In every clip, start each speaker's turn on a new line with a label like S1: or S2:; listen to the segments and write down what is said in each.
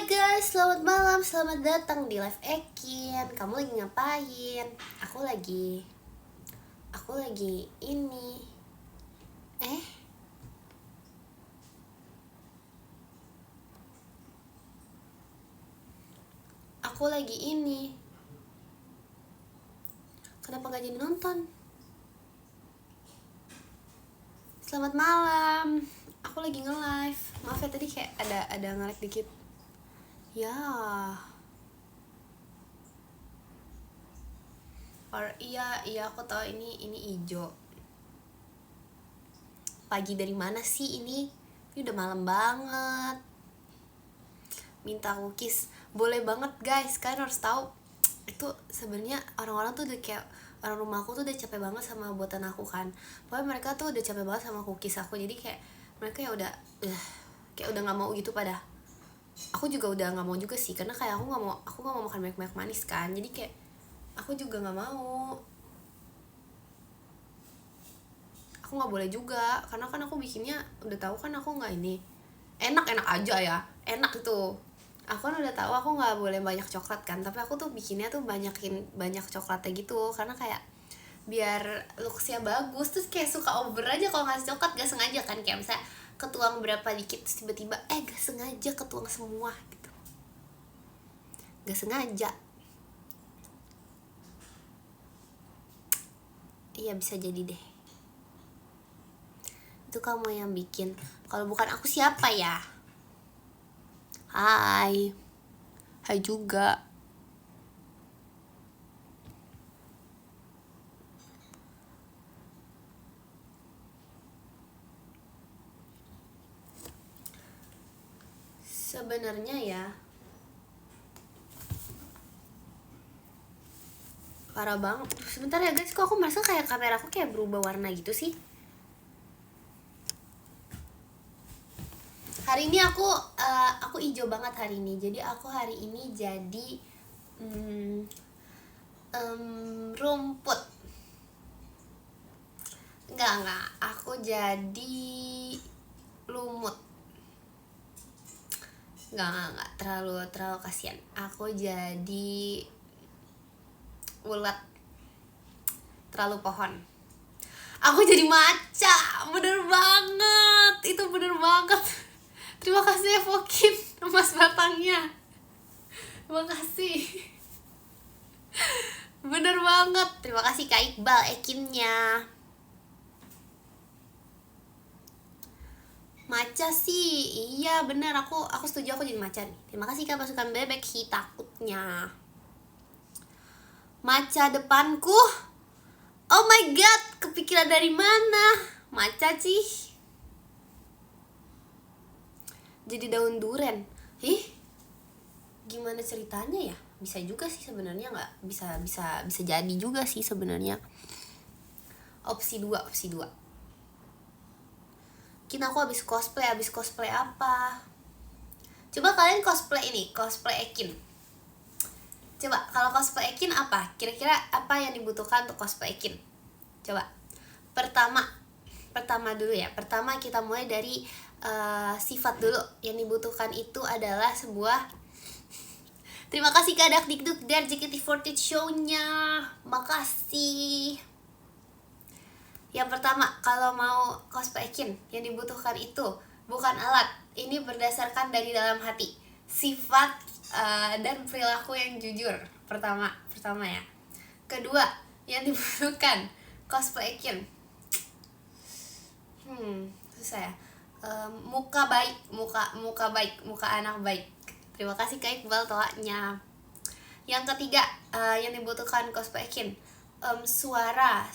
S1: guys, selamat malam, selamat datang di live Ekin. Kamu lagi ngapain? Aku lagi ini. Aku lagi ini. Kenapa gak jadi nonton? Selamat malam. Aku lagi nge-live. Maaf ya tadi kayak ada nge-lag dikit. Ya. Iya aku tahu ini ijo. Pagi dari mana sih ini? Ini udah malam banget. Minta cookies. Boleh banget guys. Kalian harus tahu itu sebenarnya orang-orang tuh udah kayak orang rumah aku tuh udah capek banget sama buatan aku kan. Pokoknya mereka tuh udah capek banget sama cookies aku. Jadi kayak mereka ya udah kayak udah nggak mau gitu pada. Aku juga udah nggak mau juga sih karena kayak aku nggak mau makan banyak manis kan. Jadi kayak aku juga nggak mau. Aku nggak boleh juga karena kan aku bikinnya udah tahu kan aku nggak ini enak aja ya, enak itu. Aku kan udah tahu aku nggak boleh banyak coklat kan, tapi aku tuh bikinnya tuh banyak coklatnya gitu karena kayak biar looksnya bagus. Terus kayak suka over aja kalau ngasih coklat gak sengaja kan, kayak misalnya ketuang berapa dikit terus tiba-tiba gak sengaja ketuang semua gitu, gak sengaja. Iya bisa jadi deh itu kamu yang bikin. Kalau bukan aku siapa ya? Hai juga. Sebenarnya ya parah banget. Sebentar ya guys, kok aku merasa kayak kamera aku kayak berubah warna gitu sih. Hari ini aku hijau banget hari ini. Jadi aku hari ini jadi rumput. Enggak, aku jadi lumut. Enggak, terlalu kasihan. Aku jadi ulat. Terlalu pohon. Aku jadi maca. Bener banget. Itu bener banget. Terima kasih ya Fokin, emas batangnya. Terima kasih. Bener banget. Terima kasih Kak Iqbal Ekinnya. Maca sih. Iya bener, aku setuju, aku jadi maca nih. Terima kasih Kak pasukan bebek hi takutnya. Maca depanku. Oh my god, kepikiran dari mana? Maca sih. Jadi daun duren. Gimana ceritanya ya? Bisa juga sih sebenarnya, nggak bisa jadi juga sih sebenarnya. Opsi 2. Kini aku habis cosplay apa? Coba kalian cosplay Ekin. Coba kalau cosplay Ekin apa? Kira-kira apa yang dibutuhkan untuk cosplay Ekin? Coba. Pertama dulu ya. Pertama kita mulai dari sifat dulu. Yang dibutuhkan itu adalah sebuah. Terima kasih Kak Dakdikduk dari JKT48 show-nya. Makasih. Yang pertama, kalau mau cosplay Ekin, yang dibutuhkan itu bukan alat. Ini berdasarkan dari dalam hati. Sifat dan perilaku yang jujur. Pertama ya. Kedua, yang dibutuhkan cosplay Ekin. Susah ya. Muka baik, muka anak baik. Terima kasih Kak Iqbal toanya. Yang ketiga, yang dibutuhkan cosplay Ekin, suara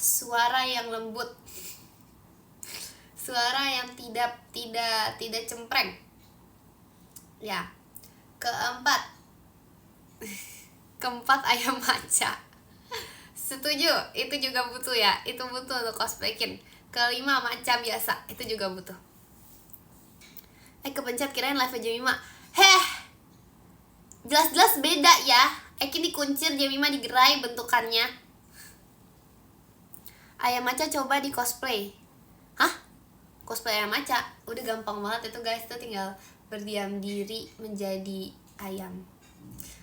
S1: yang lembut. Suara yang tidak cempreng. Ya. Keempat ayam maca. Setuju, itu juga butuh ya. Itu butuh untuk cosplay Ekin. Kelima maca biasa, itu juga butuh. Kepencet kirain live Jemima. Jelas-jelas beda ya. Ekin dikuncir, Jemima digerai bentukannya. Ayam maca coba di cosplay. Cosplay ayam maca? Udah gampang banget itu guys. Itu tinggal berdiam diri menjadi ayam.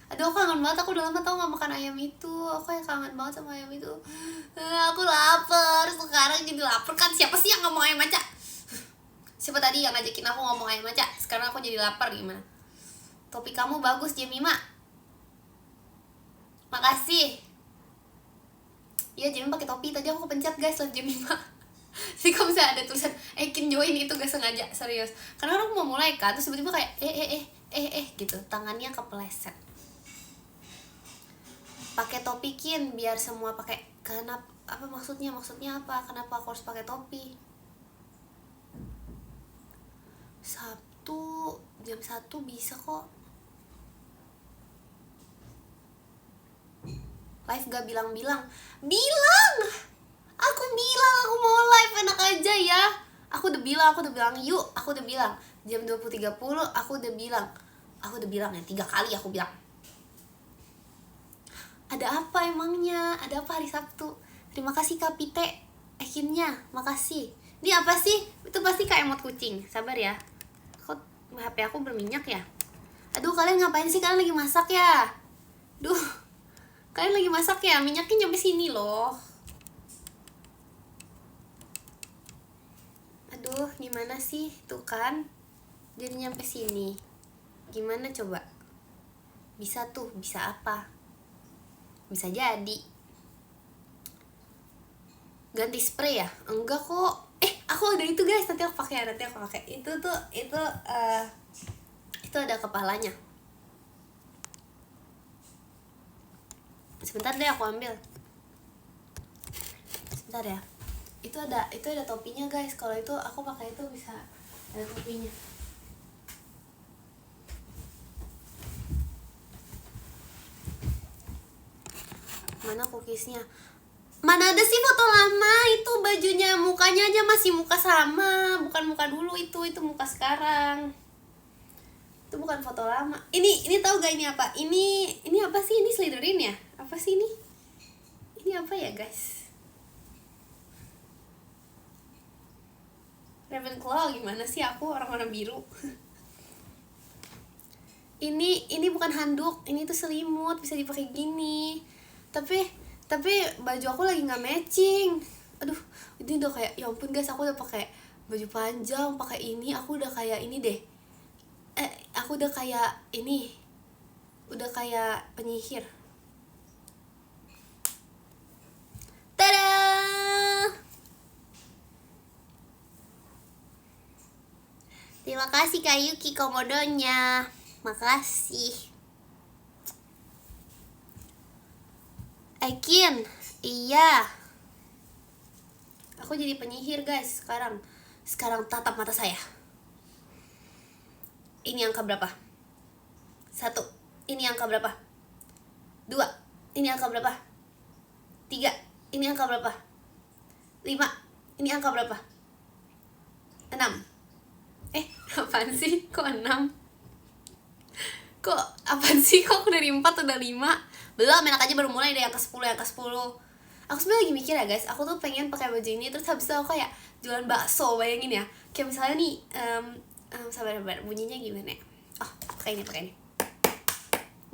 S1: Aduh, aku kangen banget, aku udah lama tau gak makan ayam itu. Aku yang kangen banget sama ayam itu. Aku lapar, sekarang jadi lapar kan. Siapa sih yang ngomong ayam aja? Siapa tadi yang ngajakin aku ngomong ayam aja? Sekarang aku jadi lapar, gimana? Topi kamu bagus, Jemima. Makasih. Iya, Jemima pakai topi. Tadi aku kepencet guys, liat Jemima. Jadi kalau misalnya ada tulisan Ekin join itu gak sengaja, serius. Karena aku mau mulai kan, terus tiba-tiba kayak gitu, tangannya kepleset. Pakai topi Kin biar semua pakai. Kenapa? Apa maksudnya apa? Kenapa aku harus pakai topi? Sabtu jam 1 bisa kok. Live gak bilang. Aku bilang aku mau live, enak aja ya. Aku udah bilang yuk. Aku udah bilang jam 20.30. Aku udah bilang ya 3 kali aku bilang. Ada apa emangnya? Ada apa hari Sabtu? Terima kasih Kapite Ekinnya, makasih. Ini apa sih? Itu pasti kayak emot kucing. Sabar ya. Kok HP aku berminyak ya? Aduh, kalian ngapain sih? Kalian lagi masak ya? Duh. Kalian lagi masak ya? Minyaknya nyampe sini loh. Aduh, gimana sih? Tuh kan. Jadi nyampe sini. Gimana coba? Bisa tuh, bisa apa? Bisa jadi. Ganti spray ya? Enggak kok. Aku ada itu guys, nanti aku pakai. Itu ada kepalanya. Sebentar deh, aku ambil. Sebentar ya. Itu ada topinya guys. Kalau itu aku pakai itu bisa ada topinya. Mana cookiesnya? Mana ada sih foto lama? Itu bajunya, mukanya aja masih muka sama. Bukan muka dulu itu muka sekarang. Itu bukan foto lama. Ini tahu gak ini apa? Ini apa sih? Ini Slytherin ya? Apa sih ini? Ini apa ya guys? Ravenclaw, gimana sih aku orang warna biru? Ini bukan handuk, ini tuh selimut, bisa dipakai gini. Tapi baju aku lagi nggak matching. Aduh, ini udah kayak, ya ampun guys, aku udah pakai baju panjang, pakai ini, aku udah kayak ini deh. Aku udah kayak ini, udah kayak penyihir. Tada! Terima kasih Kak Yuki komodonya. Makasih. Ekin, iya. Aku jadi penyihir guys sekarang. Sekarang tatap mata saya. Ini angka berapa? 1. Ini angka berapa? 2. Ini angka berapa? 3. Ini angka berapa? 5. Ini angka berapa? 6. Apaan sih? Kok 6? Kok apaan sih? Kok aku dari 4 udah 5? Belum, enak aja baru mulai deh yang ke-10. Aku sebenarnya lagi mikir ya guys, aku tuh pengen pakai baju ini terus habis itu aku kayak jualan bakso, bayangin ya. Kayak misalnya nih, sabar bunyinya gimana ya? Oh, pakai ini.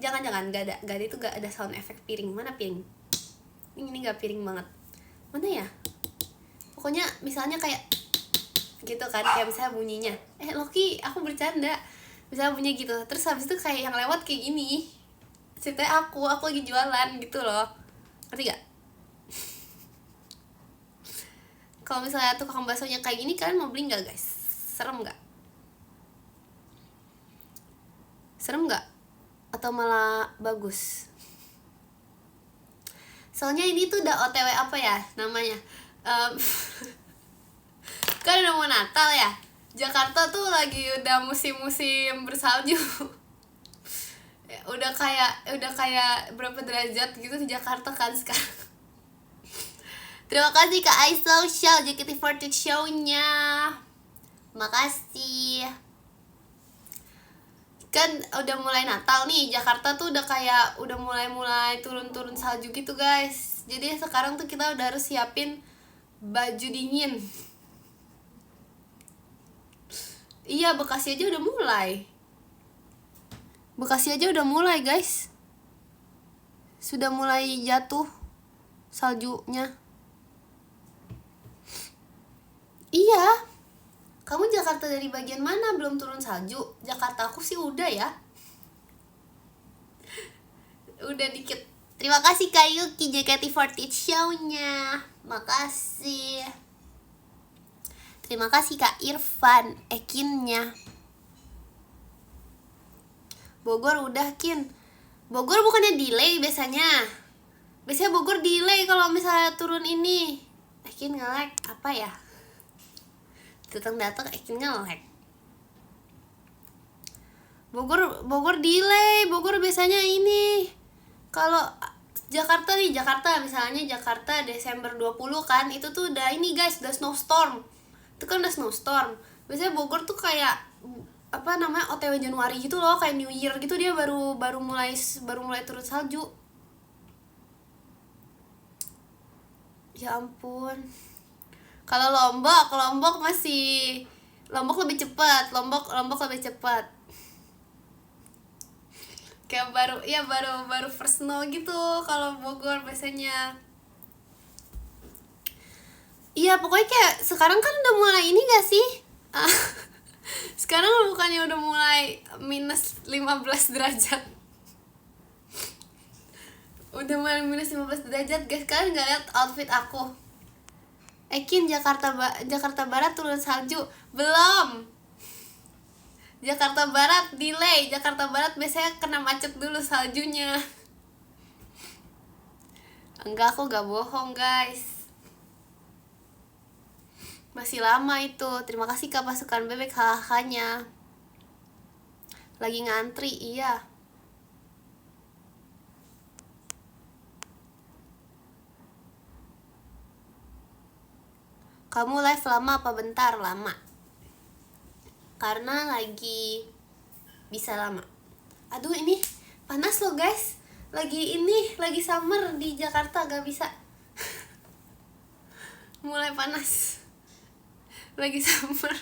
S1: Jangan, gak ada itu, gak ada sound effect piring. Mana piring? Ini gak piring banget. Mana ya? Pokoknya misalnya kayak gitu kan, kayak misalnya bunyinya. Loki, aku bercanda. Misalnya bunyi gitu, terus habis itu kayak yang lewat kayak gini. Ceritanya aku lagi jualan gitu loh. Ngerti gak? Kalau misalnya tukang baksonya kayak gini, kalian mau beli gak guys? Serem gak? Atau malah bagus? Soalnya ini tuh udah OTW apa ya namanya? Kan udah mau Natal ya. Jakarta tuh lagi udah musim-musim bersalju. udah kayak berapa derajat gitu di Jakarta kan sekarang. Terima kasih Kak iSocial JKT48 show-nya. Makasih. Kan udah mulai Natal nih, Jakarta tuh udah mulai turun salju gitu guys. Jadi sekarang tuh kita udah harus siapin baju dingin. Iya, Bekasi aja udah mulai. Bekasi aja udah mulai guys, sudah mulai jatuh saljunya. Iya, kamu Jakarta dari bagian mana belum turun salju? Jakarta aku sih udah ya, udah dikit. Terima kasih Kak Yuki JKT48 show-nya, makasih. Terima kasih Kak Irfan Ekinnya. Bogor udah Kin. Bogor bukannya delay biasanya. Biasanya Bogor delay kalau misalnya turun ini. Ekin nge-lag apa ya? Datang Ekin nge-lag. Bogor delay. Bogor biasanya ini. Kalau Jakarta misalnya Jakarta Desember 20 kan, itu tuh udah ini guys, udah snowstorm. Itu kan udah snowstorm. Biasanya Bogor tuh kayak apa namanya, OTW Januari gitu loh, kayak New Year gitu, dia baru mulai turun salju. Ya ampun. Kalau Lombok masih, Lombok lebih cepat. Lombok lebih cepat. Kayak baru first snow gitu kalau Bogor biasanya. Iya, pokoknya kayak sekarang kan udah mulai ini gak sih? Sekarang bukannya udah mulai minus 15 derajat. Udah mulai minus 15 derajat guys. Kalian gak lihat outfit aku? Ekin, Jakarta Barat turun salju? Belum. Jakarta Barat delay. Jakarta Barat biasanya kena macet dulu saljunya. Enggak, aku gak bohong guys, masih lama itu. Terima kasih Kak Pasukan Bebek hahaha-nya. Lagi ngantri, iya. Kamu live lama apa bentar? Lama. Karena lagi bisa lama. Aduh, ini panas loh guys. Lagi summer di Jakarta, gak bisa. Mulai panas. Lagi summer.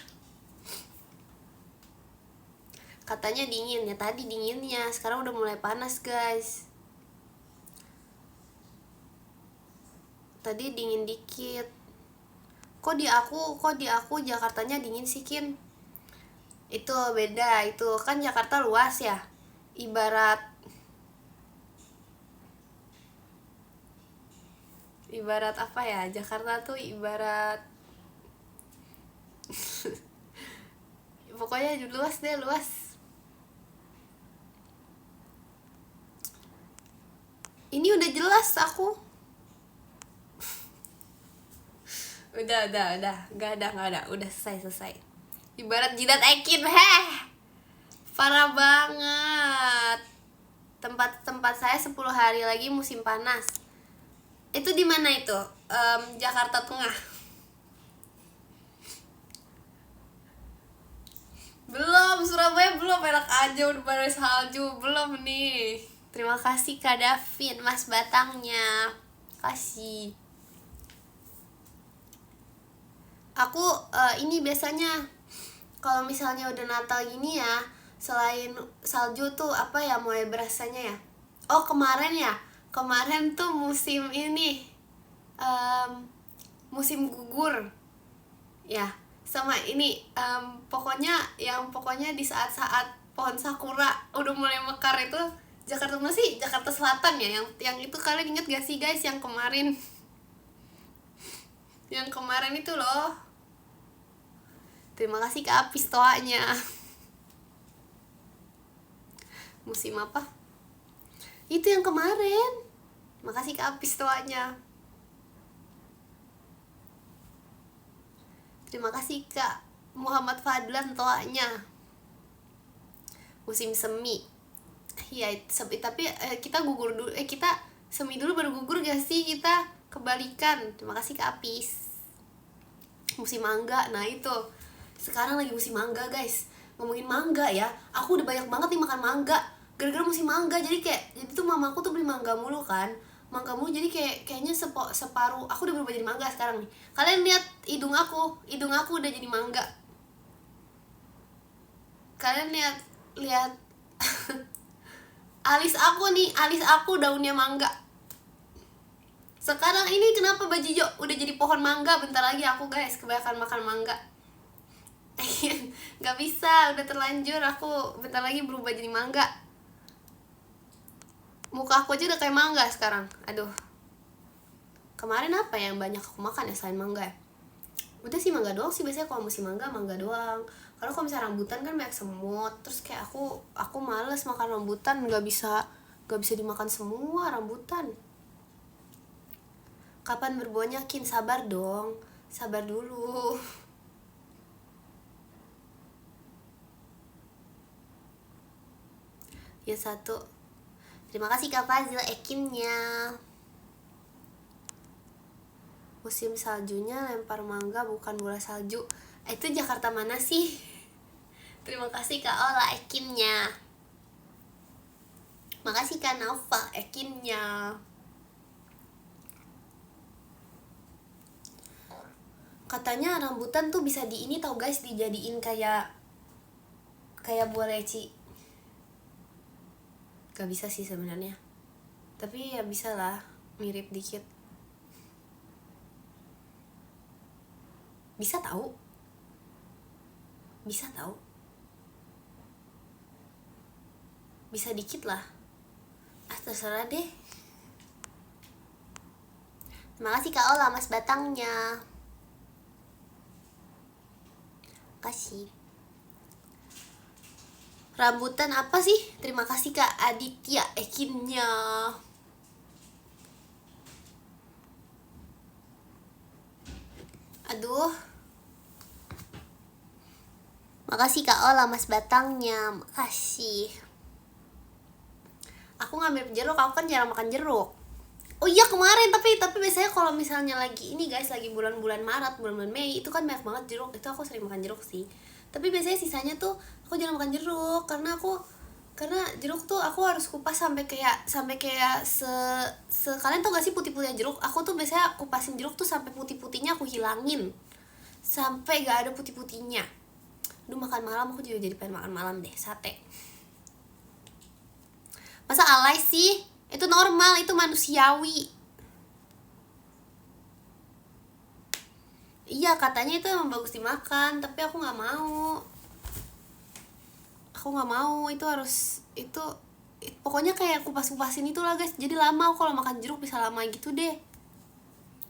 S1: Katanya dingin, ya tadi dinginnya, sekarang udah mulai panas guys. Tadi dingin dikit. Kok di aku Jakartanya dingin sih Kin? Itu beda, itu kan Jakarta luas ya. Ibarat apa ya? Jakarta tuh ibarat pokoknya luas deh, luas. Ini udah jelas aku. Udah, gak ada, udah selesai. Ibarat jidat Ekin, parah banget. Tempat saya 10 hari lagi musim panas. Itu di mana itu? Jakarta Tengah. Belum, Surabaya belum, enak aja udah pada salju, belum nih. Terima kasih Kak Davin, Mas Batangnya. Kasih. Aku ini biasanya kalau misalnya udah Natal gini ya, selain salju tuh apa ya mulai berasanya ya? Oh, kemarin tuh musim ini, musim gugur ya, sama ini pokoknya di saat-saat pohon sakura udah mulai mekar itu, Jakarta mana sih? Jakarta Selatan ya, yang itu kalian inget gak sih guys, yang kemarin itu loh. Terima kasih Kak Apis toanya. Musim apa? Itu yang kemarin. Makasih Kak Apis toanya. Terima kasih Kak Muhammad Fadlan toanya. Musim semi. Iya, tapi kita gugur dulu. Kita semi dulu baru gugur gak sih? Kita kebalikan. Terima kasih Kak Apis. Musim mangga, nah itu. Sekarang lagi musim mangga guys. Ngomongin mangga ya, aku udah banyak banget nih makan mangga gara-gara musim mangga. Jadi tuh mamaku tuh beli mangga mulu kan. Mangga mulu, jadi kayaknya separuh aku udah berubah jadi mangga sekarang nih. Kalian lihat hidung aku udah jadi mangga. Kalian lihat Alis aku daunnya mangga. Sekarang ini kenapa Baju Jo udah jadi pohon mangga? Bentar lagi aku guys kebanyakan makan mangga. Gak bisa, udah terlanjur. Aku bentar lagi berubah jadi mangga. Muka aku aja udah kayak mangga sekarang. Aduh. Kemarin apa yang banyak aku makan ya selain mangga? Udah sih mangga doang sih, biasanya kalau musim mangga doang. Karena kalau misalnya rambutan kan banyak semut. Terus kayak aku males makan rambutan, nggak bisa dimakan semua rambutan. Kapan berbuahnya Kin? Sabar dong, sabar dulu. Ya satu. Terima kasih Kak Fazil ekinnya. Musim saljunya lempar mangga bukan bola salju. Itu Jakarta mana sih? Terima kasih Kak Ola ekinnya. Makasih Kak Naufal ekinnya. Katanya rambutan tuh bisa di ini tau guys, dijadiin kayak buah leci. Gak bisa sih sebenarnya, tapi ya bisa lah, mirip dikit. Bisa tahu bisa dikit lah. Terserah deh. Terima kasih Kak Ola mas batangnya. Kasih. Rambutan apa sih? Terima kasih Kak Aditya ekinnya. Aduh. Makasih Kak Ola mas batangnya. Makasih. Aku ngambil jeruk, aku kan jarang makan jeruk. Oh iya kemarin, tapi biasanya kalau misalnya lagi ini guys, lagi bulan-bulan Maret, bulan-bulan Mei, itu kan banyak banget jeruk. Itu aku sering makan jeruk sih. Tapi biasanya sisanya tuh aku jarang makan jeruk karena jeruk tuh aku harus kupas sampai kayak kalian tau gak sih putih-putihnya jeruk? Aku tuh biasanya kupasin jeruk tuh sampai putih-putihnya aku hilangin. Sampai gak ada putih-putihnya. Aduh makan malam aku juga jadi pengen makan malam deh, sate. Masa alay sih? Itu normal, itu manusiawi. Iya katanya itu emang bagus dimakan, tapi aku nggak mau. Itu harus pokoknya kayak kupas-kupasin itulah guys. Jadi lama kalau makan jeruk bisa lama gitu deh.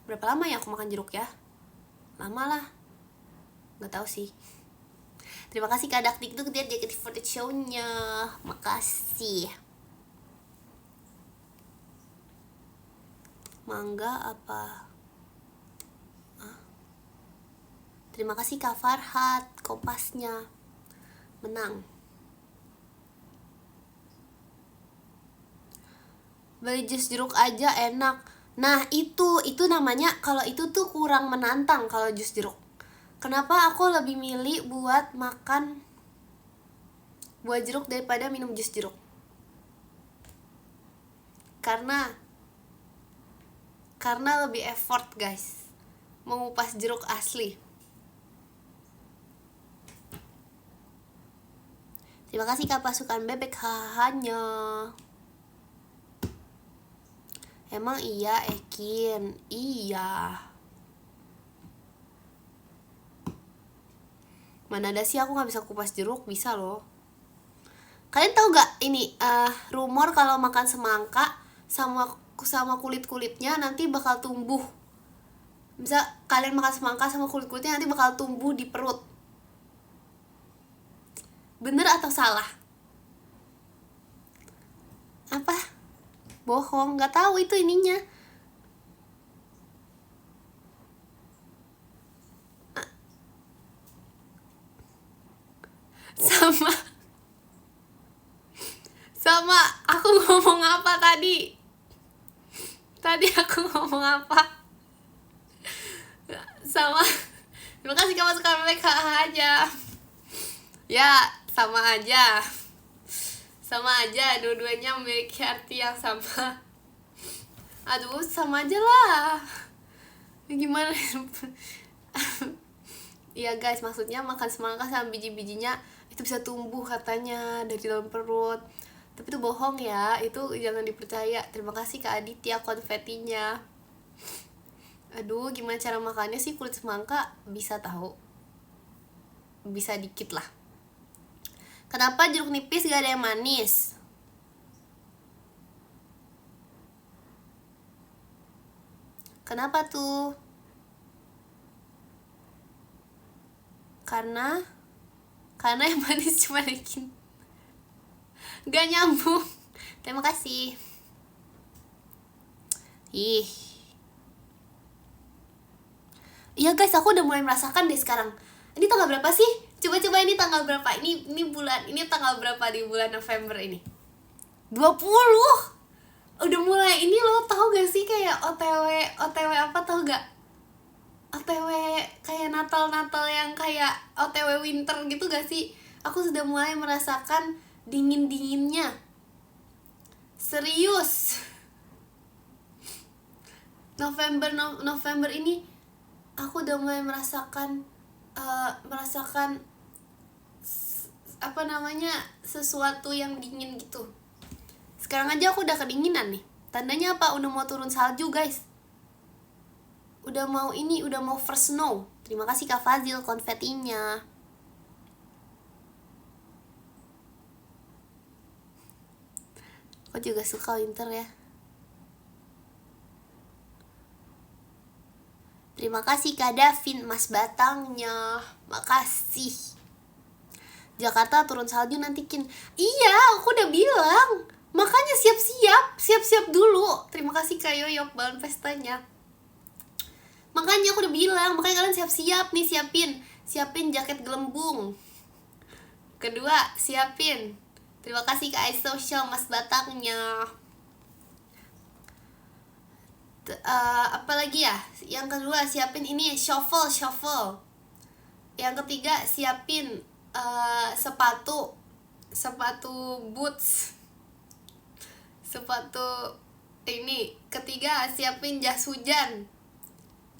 S1: Berapa lama ya aku makan jeruk ya? Lama lah. Nggak tahu sih. Terima kasih Kak Dakdikduk dia JKT48 show-nya. Makasih. Mangga apa? Terima kasih Kak Farhat, kompasnya. Menang. Beli jus jeruk aja enak. Nah itu namanya, kalau itu tuh kurang menantang kalau jus jeruk. Kenapa aku lebih milih buat makan buah jeruk daripada minum jus jeruk? Karena lebih effort guys mengupas jeruk asli. Terima kasih Kak Pasukan Bebek hanya. Emang iya Ekin? Iya. Mana ada sih aku gak bisa kupas jeruk, bisa loh. Kalian tahu gak ini rumor kalau makan semangka sama kulit-kulitnya nanti bakal tumbuh. Bisa kalian makan semangka sama kulit-kulitnya nanti bakal tumbuh di perut. Bener atau salah? Apa? Bohong, gak tahu itu ininya. Sama aku ngomong apa tadi? Tadi aku ngomong apa? Sama. Terima kasih kamu suka mereka aja. Ya, sama aja. Dua-duanya memiliki arti yang sama. Aduh, sama aja lah. Gimana? Iya guys, maksudnya makan semangka sama biji-bijinya itu bisa tumbuh katanya dari dalam perut. Tapi itu bohong ya, itu jangan dipercaya. Terima kasih Kak Aditya konfetinya. Aduh, gimana cara makannya sih kulit semangka? Bisa tahu? Bisa dikit lah. Kenapa jeruk nipis gak ada yang manis? Kenapa tuh? Karena yang manis cuma dikit. Gak nyambung. Terima kasih. Ih. Iya guys, aku udah mulai merasakan deh sekarang. Ini tanggal berapa sih? Coba-coba ini tanggal berapa? Ini bulan, ini tanggal berapa di bulan November ini? 20. Udah mulai ini lo tahu gak sih kayak OTW apa tahu gak? OTW kayak Natal yang kayak OTW winter gitu gak sih? Aku sudah mulai merasakan dingin-dinginnya. Serius. November ini aku udah mulai merasakan apa namanya, sesuatu yang dingin gitu. Sekarang aja aku udah kedinginan nih. Tandanya apa? Udah mau turun salju guys. Udah mau first snow. Terima kasih Kak Fazil konfetinya. Aku juga suka winter ya. Terima kasih Kak Davin, Mas Batangnya. Makasih. Jakarta turun salju nanti Kin. Iya, aku udah bilang. Makanya siap-siap dulu. Terima kasih Kak Yoyok balon pestanya. Makanya aku udah bilang, makanya kalian siap-siap nih, siapin jaket gelembung. Kedua, siapin. Terima kasih Kak iSocial Mas Batangnya. Apa lagi ya? Yang kedua, siapin ini shuffle. Yang ketiga, siapin sepatu boots. Sepatu ini. Ketiga, siapin jas hujan.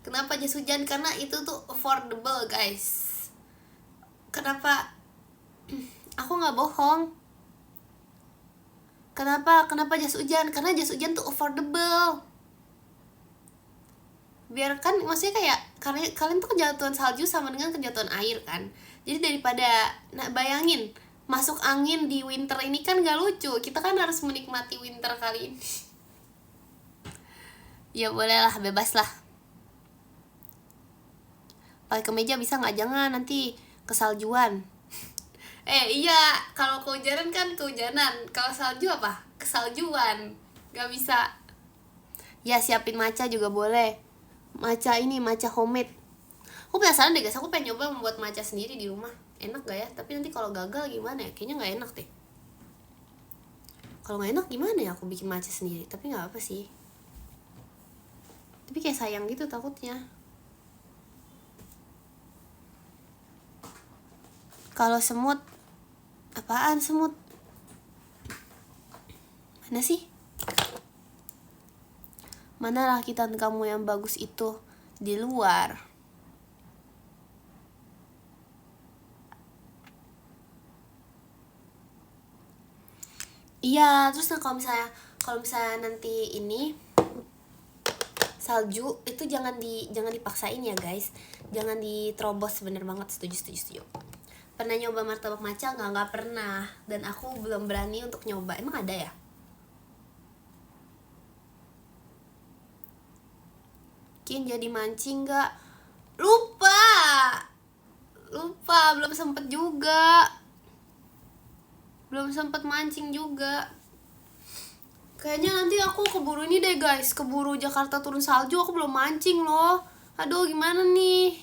S1: Kenapa jas hujan? Karena itu tuh affordable guys. Kenapa? Aku gak bohong. Kenapa jas hujan? Karena jas hujan tuh affordable. Biar kan, maksudnya kayak kalian tuh kejatuhan salju sama dengan kejatuhan air kan. Jadi daripada bayangin masuk angin di winter ini kan gak lucu. Kita kan harus menikmati winter kali ini. Ya boleh lah, bebas lah. Pakai kemeja bisa nggak? Jangan, nanti kesaljuan. Iya, kalau kehujanan kan kehujanan. Kalau salju apa? Kesaljuan. Gak bisa. Ya siapin matcha juga boleh. Matcha homemade. Aku penasaran deh guys, aku pengen nyoba membuat matcha sendiri di rumah. Enak gak ya? Tapi nanti kalau gagal gimana ya? Kayaknya gak enak deh. Kalau gak enak gimana ya aku bikin matcha sendiri? Tapi gak apa sih. Tapi kayak sayang gitu takutnya. Kalau semut, apaan semut? Mana sih? Mana rakitan kamu yang bagus itu? Di luar. Iya, terus kalau misalnya nanti ini salju itu jangan dipaksain ya guys. Jangan diterobos, bener banget, setuju. Pernah nyoba martabak matcha nggak pernah, dan aku belum berani untuk nyoba. Emang ada ya? Kin jadi mancing nggak? Lupa belum sempet mancing juga. Kayaknya nanti aku keburu ini deh guys, keburu Jakarta turun salju, aku belum mancing loh. Aduh, gimana nih?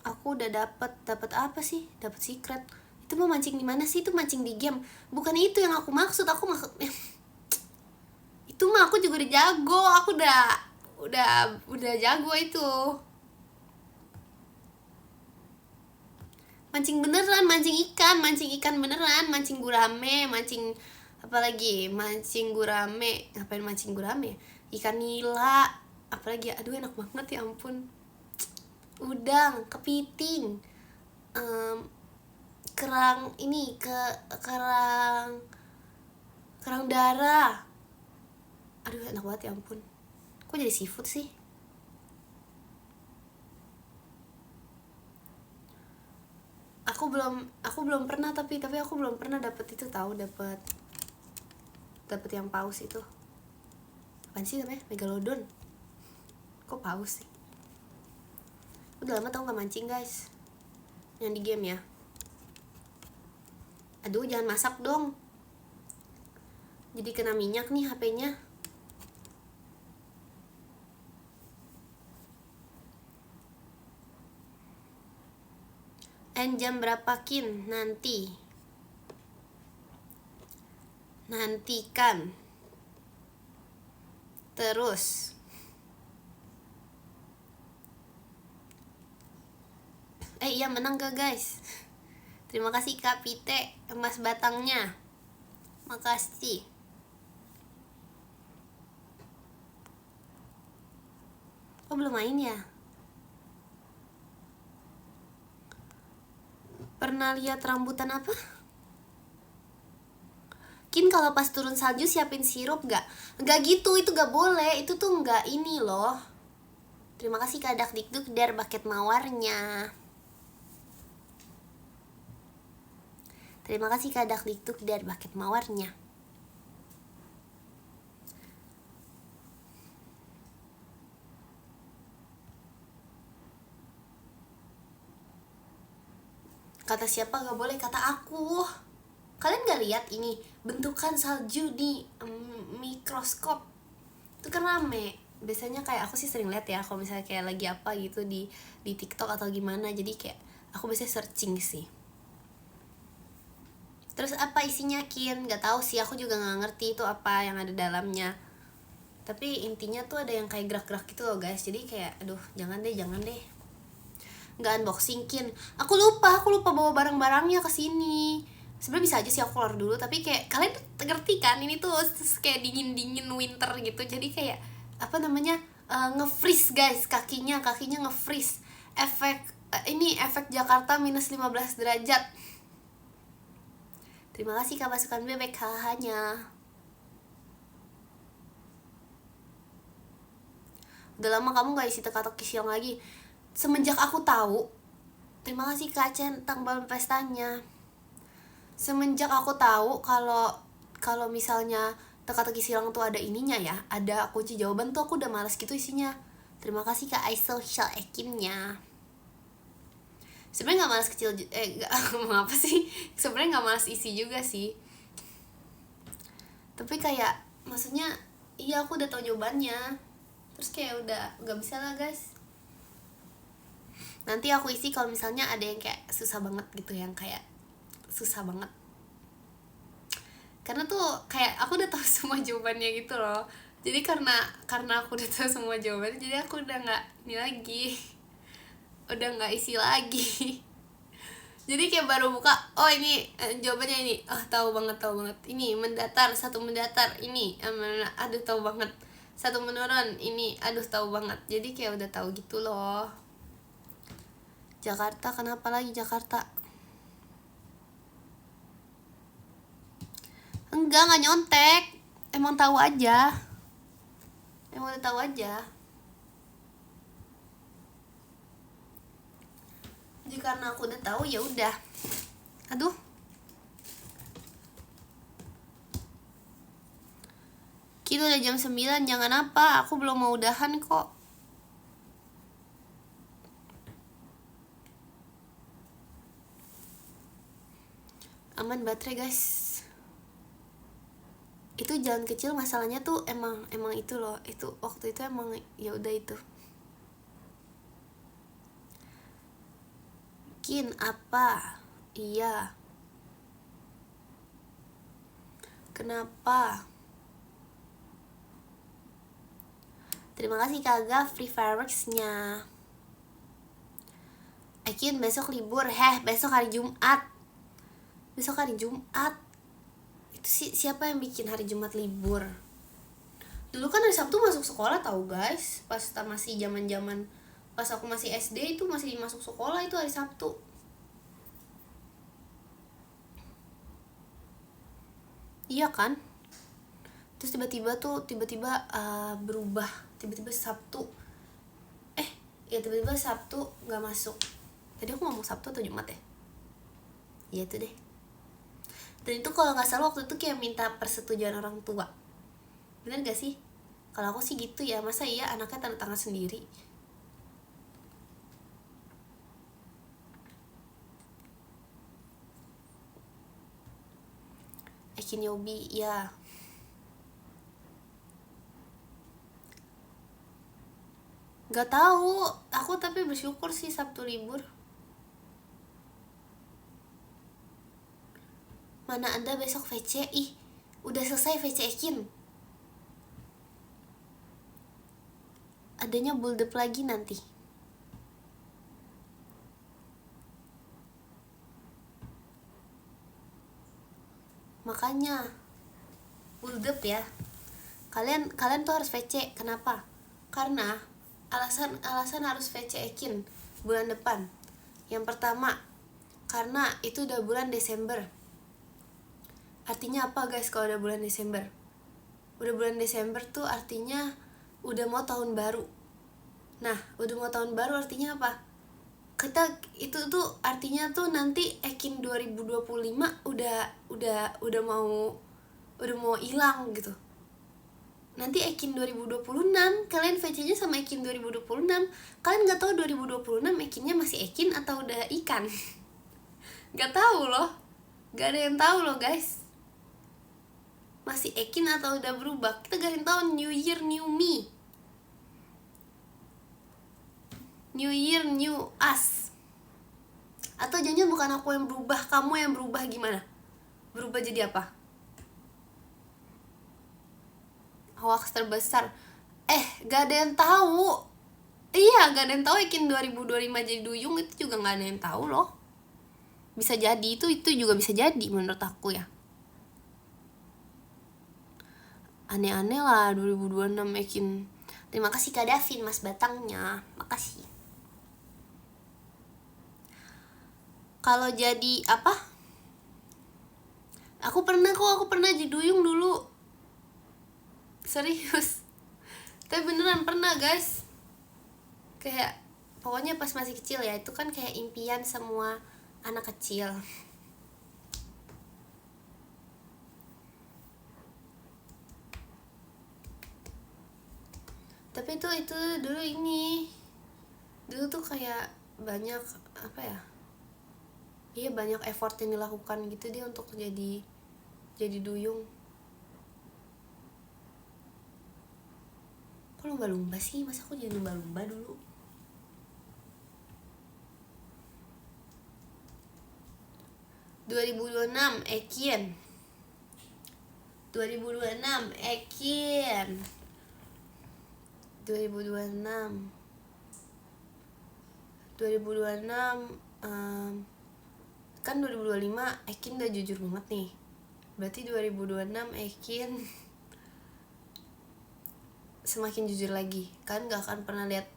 S1: Aku udah dapat apa sih? Dapat secret. Itu mau mancing di mana sih? Itu mancing di game. Bukan itu yang aku maksud. Itu mah aku juga udah jago. Aku udah jago itu. Mancing beneran, mancing ikan beneran, mancing gurame, mancing apalagi? Mancing gurame. Ngapain mancing gurame? Ikan nila, apalagi? Aduh, enak banget ya ampun. udang, kepiting, kerang ini kerang darah. Aduh enak banget ya ampun. Kok jadi seafood sih? Aku belum pernah tapi aku belum pernah dapet itu tahu, dapet yang paus itu. Apaan sih namanya? Megalodon. Kok paus sih? Udah lama tau gak mancing guys, yang di game ya. Aduh jangan masak dong, jadi kena minyak nih HP-nya. Jam berapa Kin? Nantikan terus. Iya menang gak guys? Terima kasih Kak Pite, emas batangnya. Makasih. Oh belum main ya? Pernah lihat rambutan apa? Kin kalau pas turun salju siapin sirup gak? Gak gitu, itu gak boleh. Itu tuh gak ini loh. Terima kasih Kak Dakdikduk dari bucket mawarnya. Terima kasih Kak Dakdikduk dari bucket mawarnya. Kata siapa gak boleh? Kata aku. Kalian gak lihat ini bentukan salju di mikroskop? Itu kan rame. Biasanya kayak aku sih sering lihat ya kalau misalnya kayak lagi apa gitu di TikTok atau gimana. Jadi kayak aku biasanya searching sih. Terus apa isinya Kin? Gak tahu sih, aku juga gak ngerti itu apa yang ada dalamnya. Tapi intinya tuh ada yang kayak gerak-gerak gitu loh guys. Jadi kayak aduh jangan deh. Gak unboxing Kin. Aku lupa bawa barang-barangnya ke sini. Sebenarnya bisa aja sih aku keluar dulu, tapi kayak kalian ngerti kan ini tuh kayak dingin winter gitu. Jadi kayak apa namanya? Nge-freeze guys, kakinya nge-freeze. Efek Jakarta minus 15 derajat. Terima kasih Kak Pasukan Bebek hanya. Udah lama kamu gak isi teka-teki siang lagi. Semenjak aku tahu. Terima kasih Kak Centang balon pestanya. Semenjak aku tahu kalau misalnya teka-teki silang tuh ada ininya ya, ada kunci jawaban tuh aku udah malas gitu isinya. Terima kasih Kak iSocial Ekinnya. Sebenarnya nggak malas apa sih? Sebenarnya nggak malas isi juga sih. Tapi kayak maksudnya iya aku udah tahu jawabannya. Terus kayak udah nggak bisa lah guys. Nanti aku isi kalau misalnya ada yang kayak susah banget gitu, yang kayak susah banget. Karena tuh kayak aku udah tahu semua jawabannya gitu loh. Jadi karena aku udah tahu semua jawabannya, jadi aku udah nggak ini lagi. Udah nggak isi lagi. Jadi kayak baru buka, oh ini jawabannya ini, tahu banget ini satu mendatar ini, aduh tahu banget, satu menurun ini, aduh tahu banget. Jadi kayak udah tahu gitu loh. Jakarta, kenapa lagi Jakarta? Enggak nyontek, emang tahu aja, emang udah tahu aja. Jadi karena aku udah tahu ya udah. Aduh. Kita udah jam 9, jangan apa, aku belum mau udahan kok. Aman baterai guys. Itu jalan kecil masalahnya tuh emang itu loh. Itu waktu itu emang ya udah itu. Kin apa? Iya. Kenapa? Terima kasih Kak free fireworks-nya. Kin besok libur. Besok hari Jumat. Itu siapa yang bikin hari Jumat libur? Dulu kan hari Sabtu masuk sekolah tahu guys. Pas masih zaman Pas aku masih SD itu masih masuk sekolah itu hari Sabtu. Iya kan? Terus tiba-tiba berubah, tiba-tiba Sabtu tiba-tiba Sabtu nggak masuk. Tadi aku ngomong Sabtu atau Jumat ya? Iya itu deh. Dan itu kalau nggak salah waktu itu kayak minta persetujuan orang tua. Bener gak sih? Kalau aku sih gitu ya, masa iya anaknya tanda tangan sendiri? Yobi ya. Gak tahu, aku tapi bersyukur sih Sabtu libur. Mana ada besok VC, udah selesai VC Ekin. Adanya build up lagi nanti. Makanya build up ya. Kalian tuh harus VC. Kenapa? Karena alasan harus VC Ekin bulan depan. Yang pertama, karena itu udah bulan Desember. Artinya apa guys kalau udah bulan Desember? Udah bulan Desember tuh artinya udah mau tahun baru. Nah, udah mau tahun baru artinya apa? Itu tuh artinya tuh nanti Ekin 2025 udah mau hilang gitu. Nanti Ekin 2026 kalian VC-nya sama Ekin 2026. Kalian nggak tahu 2026 Ekinnya masih Ekin atau udah ikan. Nggak tahu loh. Nggak ada yang tahu loh guys. Masih Ekin atau udah berubah. Kita gak ada yang tahu. New year new me. New year new us. Atau jangan bukan aku yang berubah, kamu yang berubah. Gimana? Berubah jadi apa? Hoax terbesar. Gak ada yang tahu. Iya, gak ada yang tahu Ekin 2025 jadi duyung. Itu juga gak ada yang tahu loh. Bisa jadi, itu juga bisa jadi menurut aku ya. Aneh-aneh lah 2026 Ekin. Terima kasih Kak Davin, Mas Batangnya. Makasih. Kalau jadi apa? Aku pernah jadi duyung dulu. Serius. Tapi beneran pernah guys. Kayak pokoknya pas masih kecil ya, itu kan kayak impian semua anak kecil. Tapi itu dulu tuh kayak banyak apa ya? Iya, banyak effort yang dilakukan gitu dia untuk jadi duyung. Kok lumba-lumba sih? Masa aku jadi lumba-lumba dulu? Ekin 2026 Ekin 2026 kan 2025 Ekin udah jujur banget nih. Berarti 2026 Ekin semakin jujur lagi. Kan gak akan pernah lihat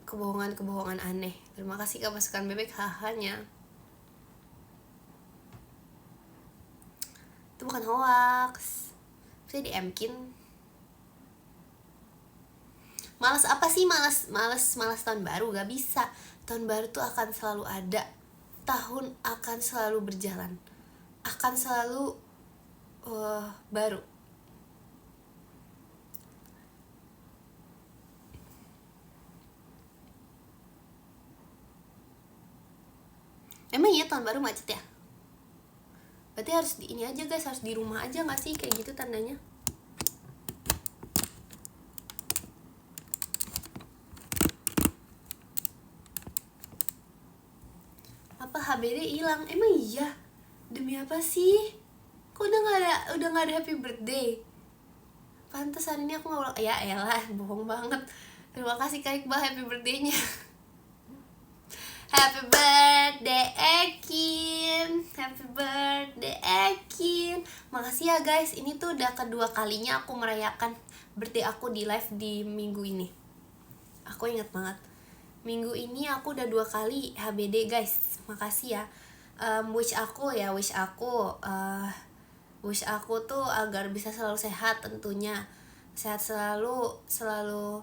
S1: kebohongan aneh. Terima kasih Kak Pasukan Bebek, hahanya. Itu bukan hoax. Saya diemkin. Malas apa sih? Malas tahun baru? Gak bisa. Tahun baru tuh akan selalu ada. Tahun akan selalu berjalan. Akan selalu baru. Emang iya tahun baru macet ya? Berarti harus di ini aja guys, harus di rumah aja gak sih? Kayak gitu tandanya. Apa HBD hilang? Emang iya? Demi apa sih? Kok udah gak ada happy birthday? Pantes hari ini aku gak ya elah, bohong banget. Terima kasih Kak Iqbal, happy birthday-nya. Happy birthday Ekin. Happy birthday Ekin. Makasih ya guys, ini tuh udah kedua kalinya aku merayakan birthday aku di live di minggu ini. Aku ingat banget. Minggu ini aku udah 2 kali HBD guys. Makasih ya. Wish aku tuh agar bisa selalu sehat tentunya. Sehat selalu, selalu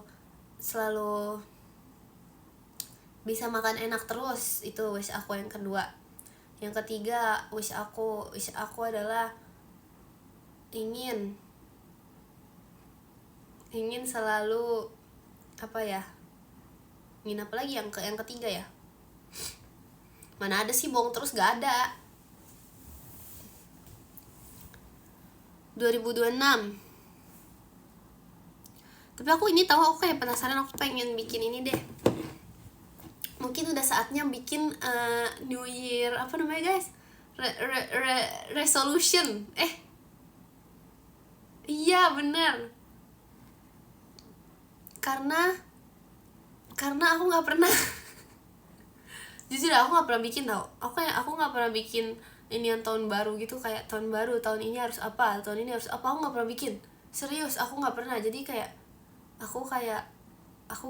S1: bisa makan enak terus. Itu wish aku yang kedua. Yang ketiga, wish aku adalah ingin selalu apa ya? Ingin apa lagi yang ketiga ya? Mana ada sih, bohong terus, gak ada. 2026. Tapi aku ini tahu, aku kayak penasaran, aku pengen bikin ini deh. Mungkin udah saatnya bikin New Year apa namanya guys? Resolution. Iya bener. Karena aku nggak pernah jujur aku nggak pernah bikin tau. Aku nggak pernah bikin ini yang tahun baru gitu, kayak tahun baru, tahun ini harus apa, tahun ini harus apa. Aku nggak pernah bikin, serius aku nggak pernah. Jadi kayak aku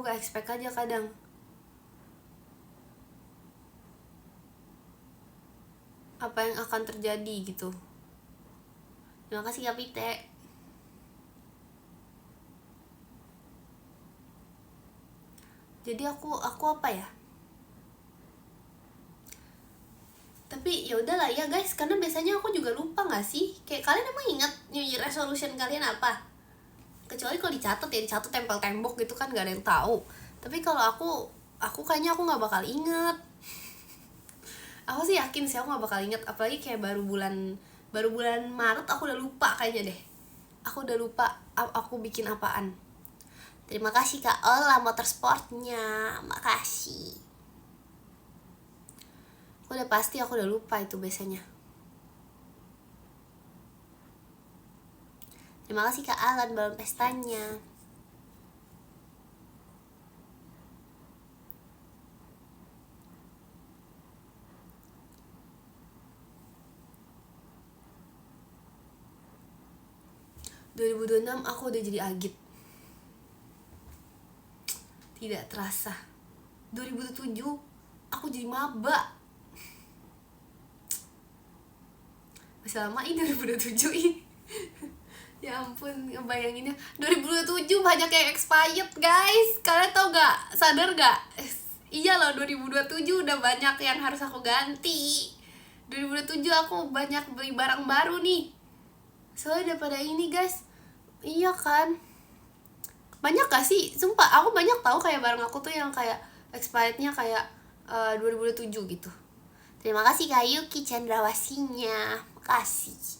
S1: gak expect aja kadang. Apa yang akan terjadi gitu. Terima kasih Kak Pite. Jadi aku apa ya? Tapi ya udahlah ya guys, karena biasanya aku juga lupa nggak sih? Kayak kalian emang ingat New Year resolution kalian apa? Kecuali kalau dicatat tempel tembok gitu kan gak ada yang tahu. Tapi kalau aku kayaknya aku nggak bakal inget. Aku sih yakin sih aku gak bakal inget. Apalagi kayak baru bulan Maret aku udah lupa kayaknya deh. Aku udah lupa aku bikin apaan. Terima kasih Kak Ola motorsportnya. Makasih. Aku udah lupa itu biasanya. Terima kasih Kak Alan balon pestanya. ...2026 aku udah jadi agit. Tidak terasa. 2007 aku jadi maba. Masih lama ini 2027 ini. Ya ampun, ngebayanginnya 2027 banyak yang expired guys. Kalian tau gak? Sadar gak? Iya loh, 2027 udah banyak yang harus aku ganti. 2027 aku banyak beli barang baru nih. Soalnya udah pada ini guys. Iya kan? Banyak gak sih? Sumpah aku banyak tahu kayak barang aku tuh yang kayak expirednya kayak 2027 gitu. Terima kasih Kak Yuki Chandrawasinya. Makasih.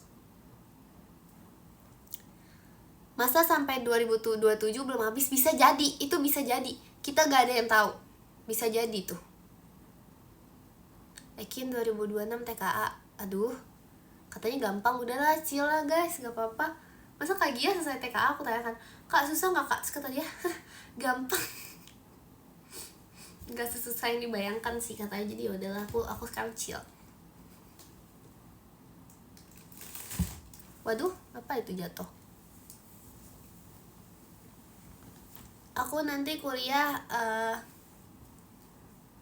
S1: Masa sampai 2027 belum habis? Bisa jadi, itu bisa jadi. Kita gak ada yang tahu. Bisa jadi tuh. Ekin 2026 TKA. Aduh, katanya gampang. Udahlah, chill lah guys, gak apa-apa. Masa Kak Gia selesai TKA aku tanyakan, Kak susah gak Kak? Terus kata dia, gampang. Gak sesusah yang dibayangkan sih katanya. Jadi udahlah, aku sekarang chill. Waduh, apa itu jatuh? Aku nanti kuliah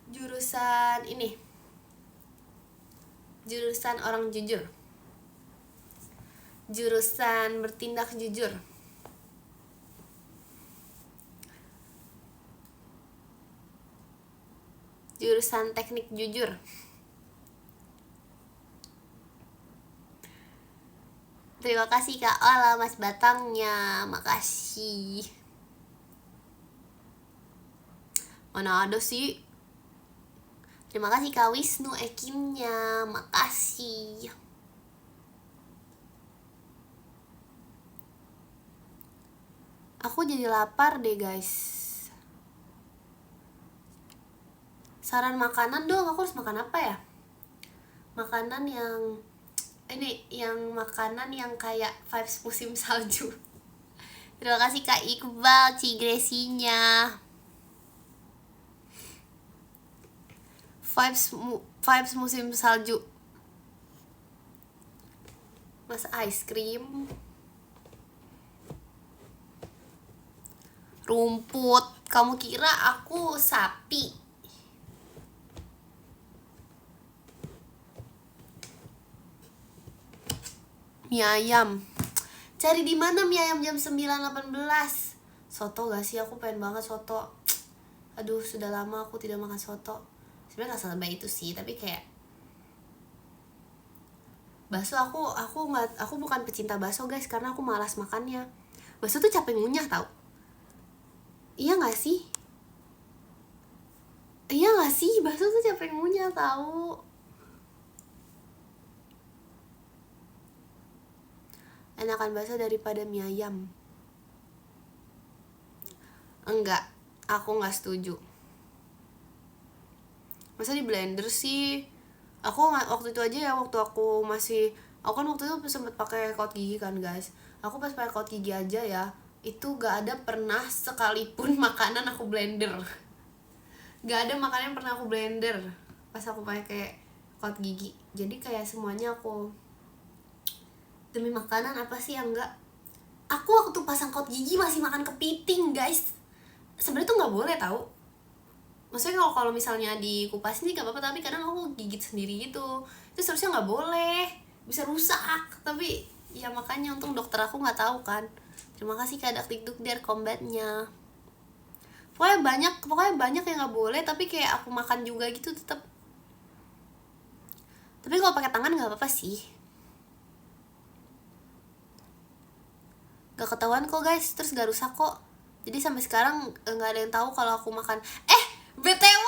S1: jurusan ini, jurusan orang jujur, jurusan bertindak jujur. Jurusan teknik jujur. Terima kasih Kak Ola Mas Batangnya. Makasih. Mana ada sih. Terima kasih Kak Wisnu Ekinnya. Makasih. Aku jadi lapar deh guys. Saran makanan dong, aku harus makan apa ya? Makanan yang makanan yang kayak vibes musim salju. Terima kasih Kak Iqbal Cigresinya. Vibes musim salju. Mas ice cream. rumput. Kamu kira aku sapi? Mie ayam. Cari di mana mie ayam jam 9.18? Soto gak sih? Aku pengen banget soto. Aduh, sudah lama aku tidak makan soto. Sebenarnya gak salah itu sih, tapi kayak bakso aku bukan pecinta bakso guys, karena aku malas makannya. Bakso tuh capek ngunyah tau. Iya gak sih? Iya gak sih? Bakso tuh capek ngunyah tau. Enakan bakso daripada mie ayam. Enggak, aku gak setuju. Masa di blender sih? Aku waktu itu aja ya, waktu aku kan waktu itu sempet pakai kaut gigi kan guys. Aku pas pakai kaut gigi aja ya, itu gak ada pernah sekalipun makanan aku blender. Gak ada makanan yang pernah aku blender pas aku pakai kaut gigi. Jadi kayak semuanya aku demi makanan. Apa sih yang enggak? Aku waktu pasang kaut gigi masih makan kepiting guys. Sebenarnya tuh nggak boleh tahu. Maksudnya kalau misalnya dikupas sih nggak apa-apa, tapi kadang aku gigit sendiri gitu. Itu seharusnya nggak boleh, bisa rusak. Tapi ya makanya untung dokter aku nggak tahu kan. Terima kasih Kak Dakdikduk dari combatnya. Pokoknya banyak yang nggak boleh, tapi kayak aku makan juga gitu tetap. Tapi kalau pakai tangan nggak apa-apa sih. Gak ketahuan kok guys, terus gak rusak kok. Jadi sampai sekarang nggak ada yang tahu kalau aku makan. BTW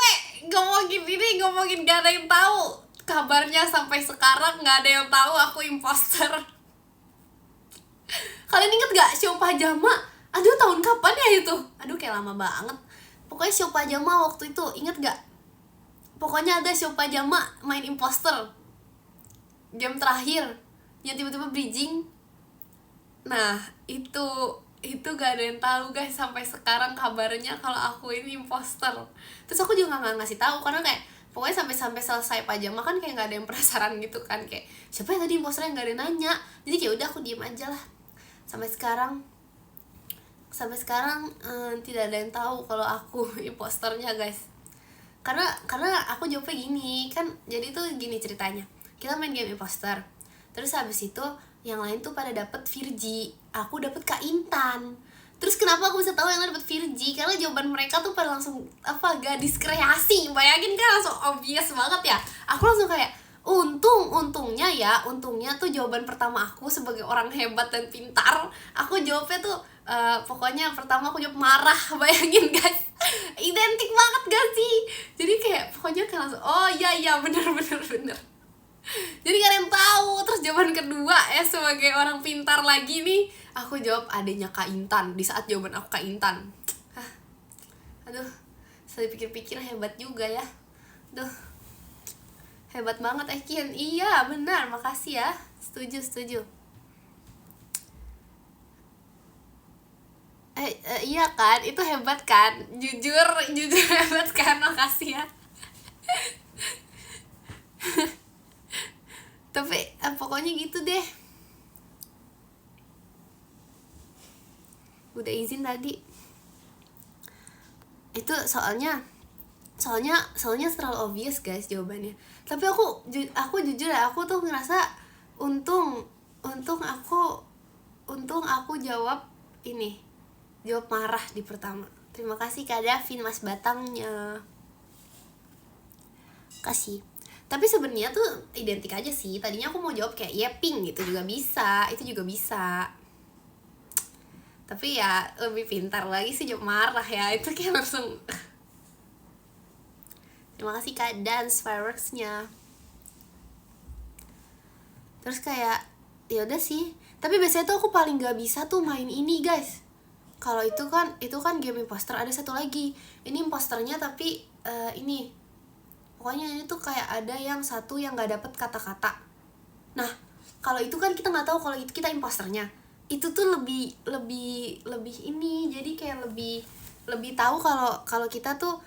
S1: ngomongin gak ada yang tahu. Kabarnya sampai sekarang nggak ada yang tahu aku imposter. Kalian inget gak show pajama? Aduh, tahun kapan ya itu? Aduh, kayak lama banget. Pokoknya show pajama waktu itu, inget gak? Pokoknya ada show pajama main imposter. Game terakhir yang tiba-tiba bridging. Nah, itu gak ada yang tahu guys sampai sekarang kabarnya kalau aku ini imposter. Terus aku juga nggak ngasih tahu karena kayak pokoknya sampai selesai pajama kan kayak nggak ada yang penasaran gitu kan, kayak siapa yang tadi imposternya, nggak ada yang nanya. Jadi kayak udah aku diem aja lah sampai sekarang tidak ada yang tahu kalau aku imposternya guys. Karena aku jawabnya gini kan, jadi tuh gini ceritanya, kita main game imposter, terus habis itu yang lain tuh pada dapet Virgi, aku dapet Kak Intan. Terus kenapa aku bisa tahu yang lain dapet Virgi? Karena jawaban mereka tuh pada langsung gadis kreasi, bayangin kan, langsung obvious banget ya. Aku langsung kayak untungnya tuh jawaban pertama aku sebagai orang hebat dan pintar, aku jawabnya tuh pokoknya pertama aku jawab marah. Bayangin guys, identik banget gak sih? Jadi kayak pokoknya kan langsung oh iya bener. Jadi gak ada yang tahu. Terus jawaban kedua sebagai orang pintar lagi nih, aku jawab adanya Kak Intan di saat jawaban aku Kak Intan. Aduh, saya pikir-pikir hebat juga ya. Duh, hebat banget Kian. Iya benar, makasih ya. Setuju. Iya kan, itu hebat kan, jujur hebat kan, makasih ya. Tapi pokoknya gitu deh. Udah izin tadi. Itu soalnya terlalu obvious guys jawabannya. Tapi aku jujur ya, aku tuh ngerasa untung aku jawab marah di pertama. Terima kasih Kak Davin Mas Batangnya. Kasih. Tapi sebenarnya tuh identik aja sih. Tadinya aku mau jawab kayak Yeping gitu juga bisa, itu juga bisa. Tapi ya lebih pintar lagi sih jawab marah ya. Itu kayak langsung. Terima kasih Kak Dance Fireworks-nya. Terus kayak ya udah sih. Tapi biasanya tuh aku paling gak bisa tuh main ini guys. Kalau itu kan game imposter. Ada satu lagi. Ini imposternya tapi ini. Pokoknya ini tuh kayak ada yang satu yang gak dapet kata-kata. Nah, kalau itu kan kita nggak tahu kalau itu kita imposternya. Itu tuh lebih ini. Jadi kayak lebih tahu kalau kita tuh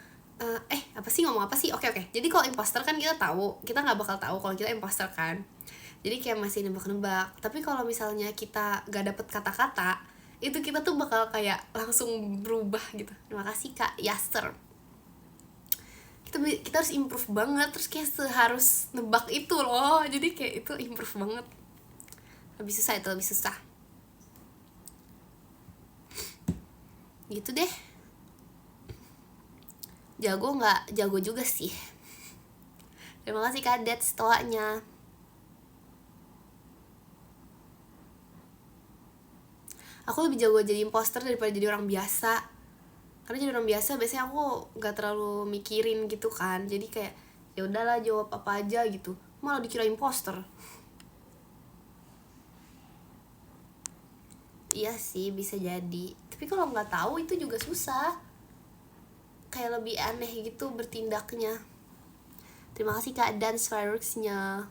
S1: apa sih ngomong apa sih? Oke. Jadi kalau imposter kan kita tahu, kita nggak bakal tahu kalau kita imposter kan. Jadi kayak masih nebak-nebak. Tapi kalau misalnya kita gak dapet kata-kata, itu kita tuh bakal kayak langsung berubah gitu. Terima kasih Kak Yaster. Kita harus improve banget, terus kayak harus nebak itu loh, jadi kayak itu improve banget. Lebih susah, itu lebih susah gitu deh. Jago nggak jago juga sih. Terima kasih Kak Det stoanya. Aku lebih jago jadi imposter daripada jadi orang biasa. Karena jadi orang biasa biasanya aku nggak terlalu mikirin gitu kan. Jadi kayak ya udahlah jawab apa aja gitu. Malah dikira imposter. Iya sih bisa jadi. Tapi kalau nggak tahu itu juga susah. Kayak lebih aneh gitu bertindaknya. Terima kasih Kak Dance Fireworks-nya.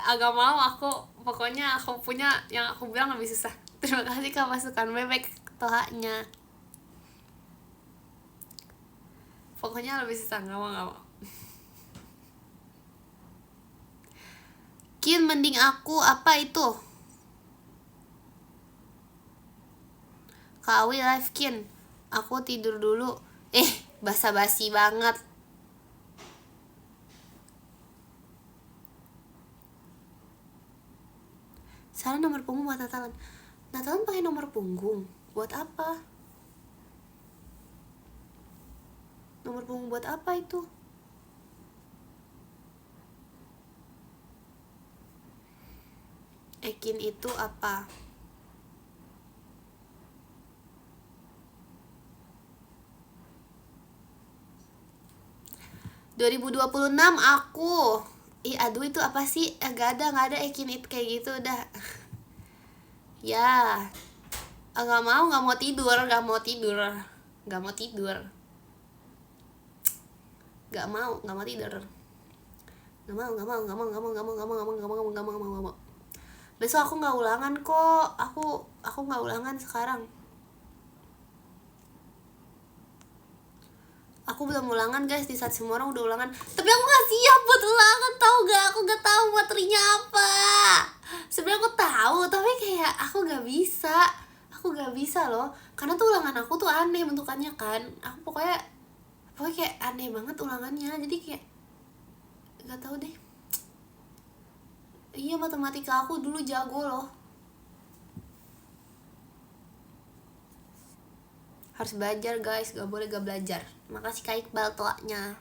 S1: Agak mau aku, pokoknya aku punya yang aku bilang lebih susah. Terima kasih Kak masukan bebek tohanya. Pokoknya lebih susah, nggak mau. Kin mending aku apa itu? Kak Awi live Kin. Aku tidur dulu. Basa-basi banget. Salah nomor punggung buat Natalan. Natalan pakai nomor punggung buat apa? Nomor punggung buat apa itu? Ekin itu apa? ...2026 aku. Aduh itu apa sih? Gak ada Ekin itu kayak gitu udah. Ya. Gak mau tidur. Gak mau tidur. Gak mau tidur. Besok aku nggak ulangan kok. Aku nggak ulangan sekarang. Aku belum ulangan guys, di saat semua orang udah ulangan. Tapi aku gak siap buat ulangan, tau gak? Aku gak tahu materinya apa. Sebenarnya aku tahu, tapi kayak aku gak bisa. Aku gak bisa loh, karena tuh ulangan aku tuh aneh bentukannya kan. Aku pokoknya kayak aneh banget ulangannya. Jadi kayak gak tahu deh. Iya, matematika aku dulu jago loh. Harus belajar guys, gak boleh gak belajar. Makasih Kak Iqbal toaknya.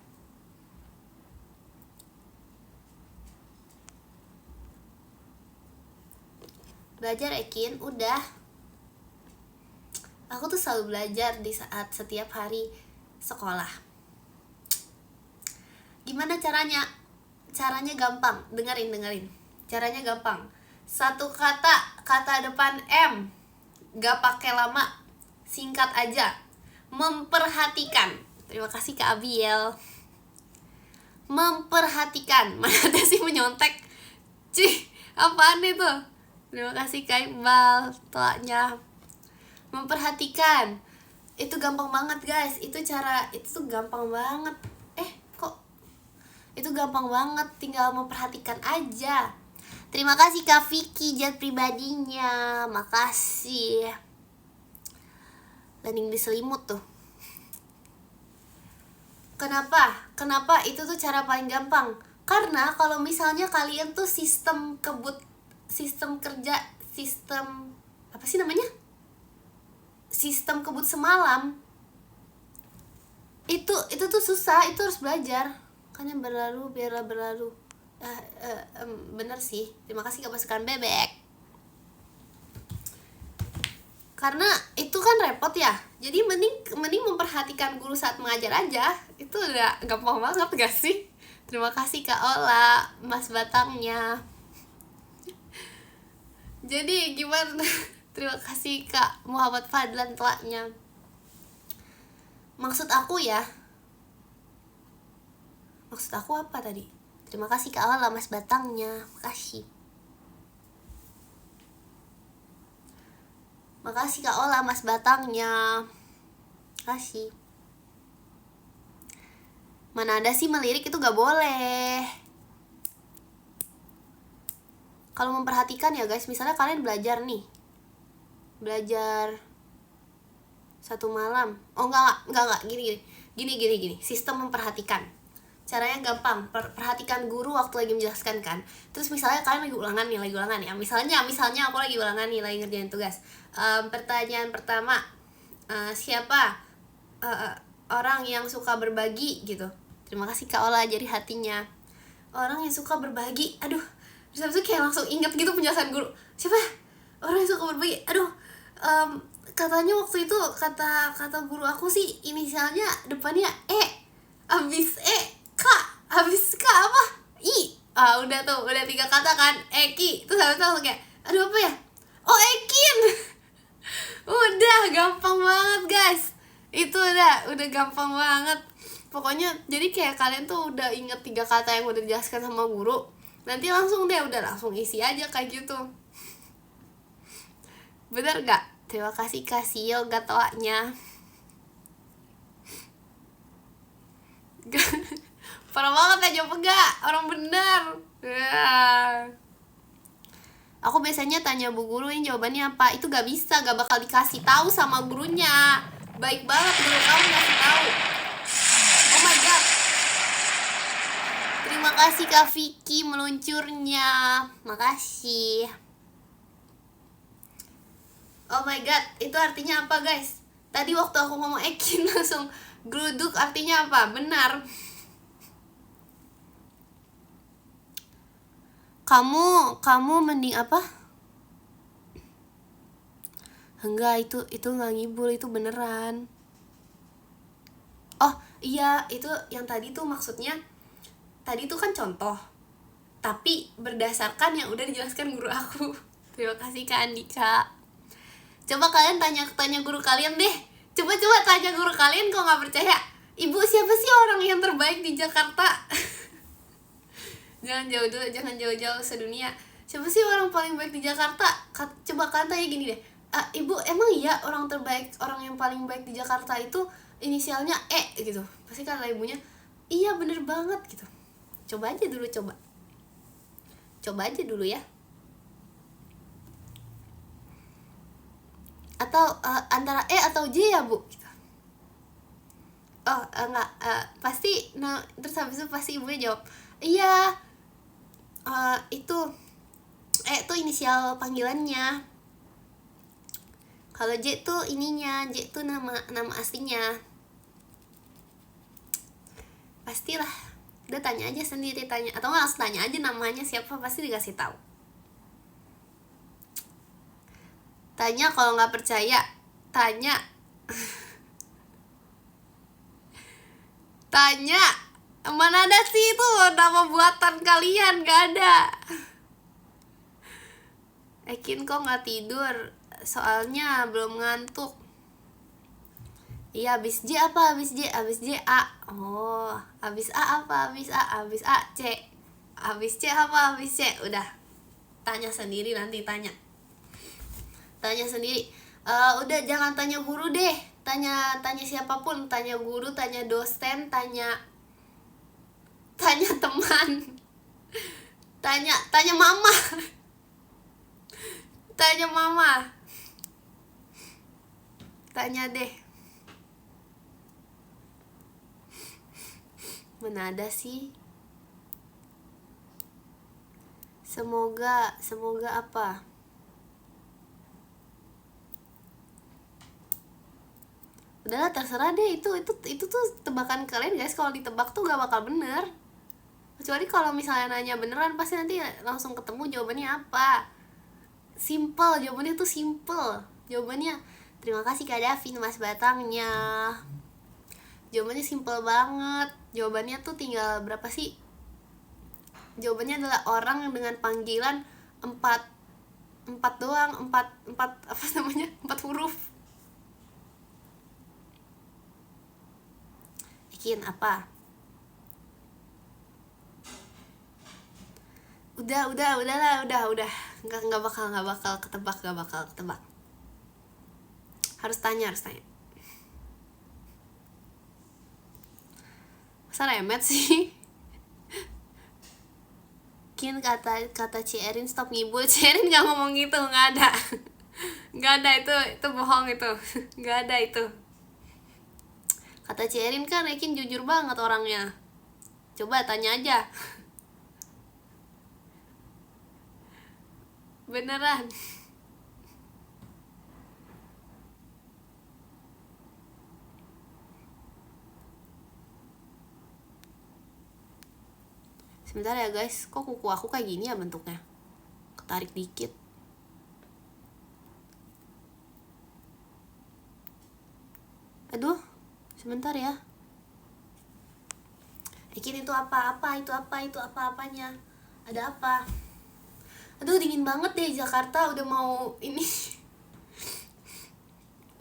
S1: Belajar Ekin, udah. Aku tuh selalu belajar di saat setiap hari sekolah. Gimana caranya? Caranya gampang, dengerin. Caranya gampang. Satu kata depan M, gak pakai lama, singkat aja. Memperhatikan. Terima kasih Kak Abiel. Memperhatikan. Mana ada sih menyontek? Cih, apaan itu? Terima kasih Kak Iqbal toaknya. Memperhatikan. Itu gampang banget guys. Itu tuh gampang banget. Itu gampang banget, tinggal memperhatikan aja. Terima kasih Kak Vicky chat pribadinya. Makasih. Landing di selimut tuh. Kenapa itu tuh cara paling gampang? Karena kalau misalnya kalian tuh sistem kerja apa sih namanya? Sistem kebut semalam. Itu tuh susah, itu harus belajar. Kan yang berlalu biarlah berlalu. Bener sih. Terima kasih Kak masukan bebek. Karena itu kan repot ya. Jadi mending memperhatikan guru saat mengajar aja. Itu udah gampang banget gak sih? Terima kasih Kak Ola, Mas Batangnya. Jadi gimana? Terima kasih Kak Muhammad Fadlan telaknya. Maksud aku apa tadi? Terima kasih Kak Ola, Mas Batangnya. Makasih Kak Ola, Mas Batangnya. Makasih. Mana ada sih melirik itu gak boleh. Kalau memperhatikan ya guys, misalnya kalian belajar nih, belajar 1 malam. Oh enggak, gini. Sistem memperhatikan. Caranya gampang, perhatikan guru waktu lagi menjelaskan kan. Terus misalnya kalian lagi ulangan ya. Misalnya aku lagi ulangan nih, lagi ngerjain tugas. Pertanyaan pertama, siapa orang yang suka berbagi gitu. Terima kasih Kak Ola, jadi hatinya. Orang yang suka berbagi, aduh. Terus habis itu kayak langsung ingat gitu penjelasan guru. Siapa? Orang yang suka berbagi. Aduh, katanya waktu itu kata guru aku sih inisialnya depannya E, abis E K, abis K apa? I. Udah 3 kata kan, Eki. Terus habis itu langsung kayak, aduh apa ya? Oh, Ekin. Udah gampang banget guys. Itu udah gampang banget. Pokoknya jadi kayak kalian tuh udah inget 3 kata yang udah dijelaskan sama guru. Nanti langsung langsung isi aja kayak gitu. Bener gak? Terima kasih Kasio gatoanya. Parah banget ya, jawab enggak? Orang bener. Aku biasanya tanya bu guru ini jawabannya apa. Itu gak bisa, gak bakal dikasih tahu sama gurunya. Baik banget guru kamu ngasih tahu. Oh my god. Terima kasih Kak Vicky meluncurnya. Makasih. Oh my god, itu artinya apa guys? Tadi waktu aku ngomong Ekin langsung geruduk, artinya apa? Benar. Kamu mending apa? Enggak, itu nggak ngibul, itu beneran. Oh iya, itu yang tadi tuh maksudnya, tadi tuh kan contoh, tapi berdasarkan yang udah dijelaskan guru aku. Terima kasih Kak Andika. Coba kalian tanya guru kalian deh. Coba tanya guru kalian, kalau nggak percaya. Ibu, siapa sih orang yang terbaik di Jakarta? Jangan jauh-jauh sedunia. Siapa sih orang paling baik di Jakarta? Coba kalian tanya gini deh. Ibu, emang iya orang yang paling baik di Jakarta itu inisialnya E gitu? Pasti kata ibunya, iya bener banget gitu. Coba aja dulu ya. Atau antara E atau J ya bu gitu. Oh enggak, pasti terus habis itu pasti ibunya jawab iya, itu E tuh inisial panggilannya. Kalau J tuh ininya, J tuh nama aslinya. Pastilah. Udah tanya aja sendiri, atau nggak langsung tanya aja namanya siapa, pasti dikasih tahu. Tanya, kalau nggak percaya tanya. Tanya, mana ada sih itu nama buatan kalian, gak ada. Ekin kok nggak tidur? Soalnya belum ngantuk. Iya, abis J apa? Abis J A. Oh, abis A apa? Abis A C. Abis C apa? Abis C. Udah, tanya sendiri nanti, tanya sendiri. Udah jangan tanya guru deh, tanya siapapun, tanya guru, tanya dosen, tanya teman, tanya mama. Tanya deh. Mana ada sih. Semoga apa? Udahlah, terserah deh, itu tuh tebakan kalian guys. Kalau ditebak tuh gak bakal bener, kecuali kalau misalnya nanya beneran, pasti nanti langsung ketemu jawabannya apa. Simple, jawabannya tuh simple. Jawabannya, terima kasih Kak Davin mas batangnya. Jawabannya simple banget. Jawabannya tuh tinggal berapa sih? Jawabannya adalah orang dengan panggilan 4 doang, 4 apa namanya? 4 huruf. Ekin apa? Udah. Nggak bakal ketebak. Harus tanya. Seremet sih. Kin kata Ci Erin stop ngibul. Ci Erin nggak ngomong gitu, nggak ada. Nggak ada, itu bohong itu. Nggak ada itu. Kata Ci Erin kan Ekin jujur banget orangnya. Coba tanya aja. Beneran. Sebentar ya guys, kok kuku aku kayak gini ya bentuknya? Ketarik dikit. Aduh, sebentar ya. Ekin itu apa-apa, itu apa-apanya. Ada apa? Aduh, dingin banget deh Jakarta, udah mau ini.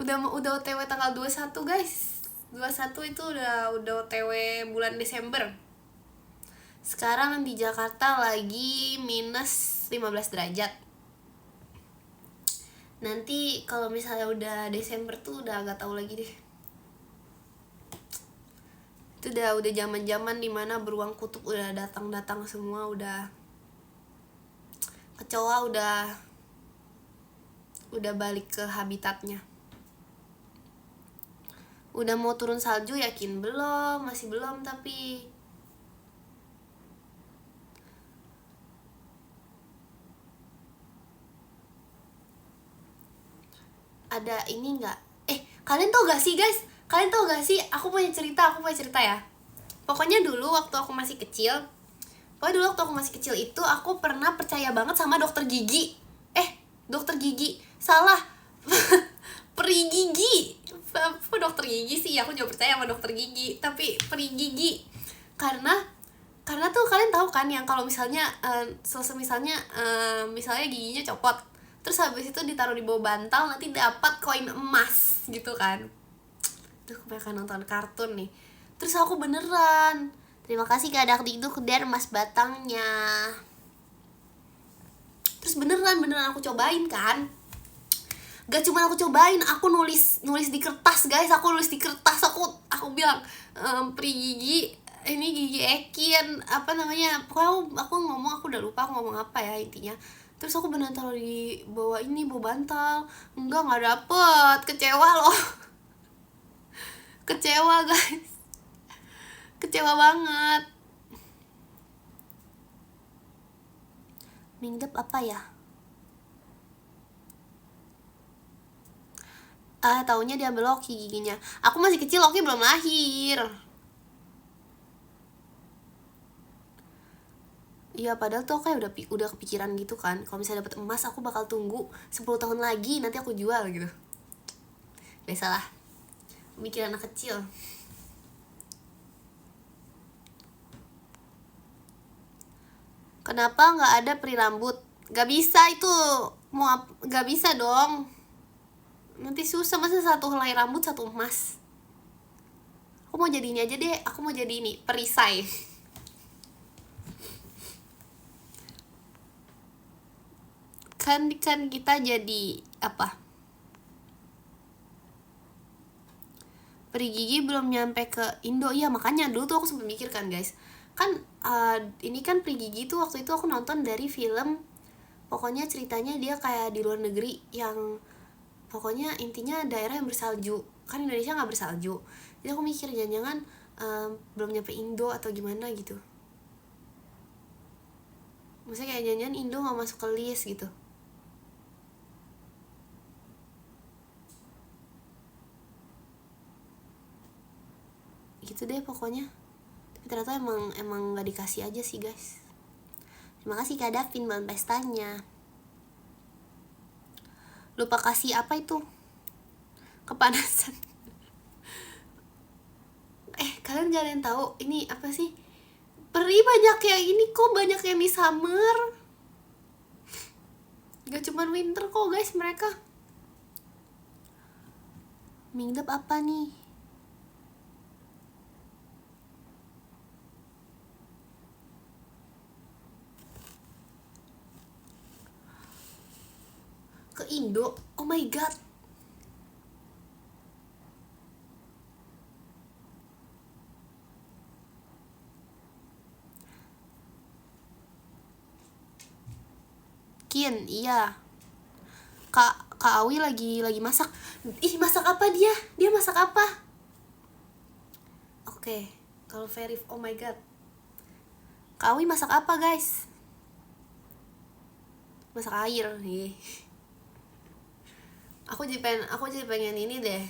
S1: udah OTW tanggal 21 guys. 21 itu udah OTW bulan Desember. Sekarang di Jakarta lagi minus 15 derajat. Nanti kalau misalnya udah Desember tuh udah agak tahu lagi deh. Itu udah zaman-zaman dimana beruang kutub udah datang semua, udah kecoa udah balik ke habitatnya. Udah mau turun salju yakin belum, masih belum tapi ada ini nggak? Kalian tau gak sih guys? Kalian tau gak sih? Aku punya cerita ya. Pokoknya dulu waktu aku masih kecil itu aku pernah percaya banget sama dokter gigi. Dokter gigi salah. Peri gigi. Apa dokter gigi sih? Aku juga percaya sama dokter gigi, tapi peri gigi. Karena tuh kalian tahu kan yang kalau misalnya misalnya giginya copot, terus habis itu ditaruh di bawah bantal nanti dapat koin emas gitu kan. Duh, kebanyakan nonton kartun nih. Terus aku beneran. Terima kasih Kak Dakdikduk dari emas batangnya. Terus beneran aku cobain kan. Gak cuma aku cobain, aku nulis di kertas guys. Aku bilang peri gigi, ini gigi Ekin, apa namanya, pokoknya aku ngomong, aku udah lupa aku ngomong apa ya intinya. Terus aku beneran taruh di bawah bantal. Nggak dapet. Kecewa loh. Kecewa guys. Kecewa banget. Mingdep apa ya? Taunya diambil Loki giginya. Aku masih kecil, Loki belum lahir. Iya, padahal tuh kayak udah kepikiran gitu kan. Kalau misalnya dapet emas, aku bakal tunggu 10 tahun lagi, nanti aku jual gitu. Biasalah, pemikiran anak kecil. Kenapa nggak ada peri rambut? Gak bisa itu, gak bisa dong. Nanti susah, masa satu helai rambut satu emas. Aku mau jadi ini aja deh, aku mau jadi ini, perisai. kan kita jadi apa? Peri gigi belum nyampe ke Indo. Iya, makanya dulu tuh aku sempat mikir kan guys. Kan ini kan peri gigi tuh waktu itu aku nonton dari film. Pokoknya ceritanya dia kayak di luar negeri yang pokoknya intinya daerah yang bersalju. Kan Indonesia nggak bersalju. Jadi aku mikir jangan-jangan belum nyampe Indo atau gimana gitu. Maksudnya kayak jangan-jangan Indo nggak masuk ke list gitu. Gitu deh pokoknya. Tapi ternyata emang nggak dikasih aja sih guys. Terima kasih Kak Davin buat pestanya. Lupa kasih apa itu? Kepanasan. Kalian gak ada yang tahu ini apa sih? Peri banyak yang ini kok, banyak yang di summer. Gak cuman winter kok guys mereka. Mingdep apa nih? Ke Indo? Oh my god. Kin, iya. Kak Awi lagi masak. Ih, masak apa dia? Dia masak apa? Oke, kalau Verif, oh my god. Kak Awi masak apa, guys? Masak air nih. Aku jadi pengen ini deh.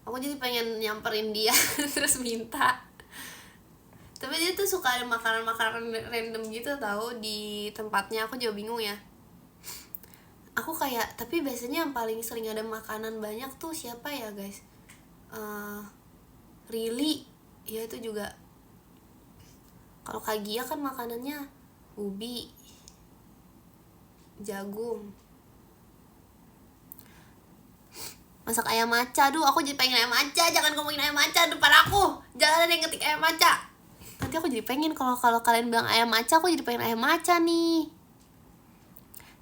S1: Aku jadi pengen nyamperin dia terus minta. Tapi dia tuh suka ada makanan-makanan random gitu tahu di tempatnya. Aku juga bingung ya. Aku kayak, tapi biasanya yang paling sering ada makanan banyak tuh siapa ya guys? Rili, ya itu juga. Kalau Kak Gia kan makanannya ubi, jagung. Masak ayam maca, aku jadi pengen ayam maca. Jangan ngomongin ayam maca depan aku. Jangan ada yang ngetik ayam maca. Nanti aku jadi pengen kalau kalian bilang ayam maca, aku jadi pengen ayam maca nih.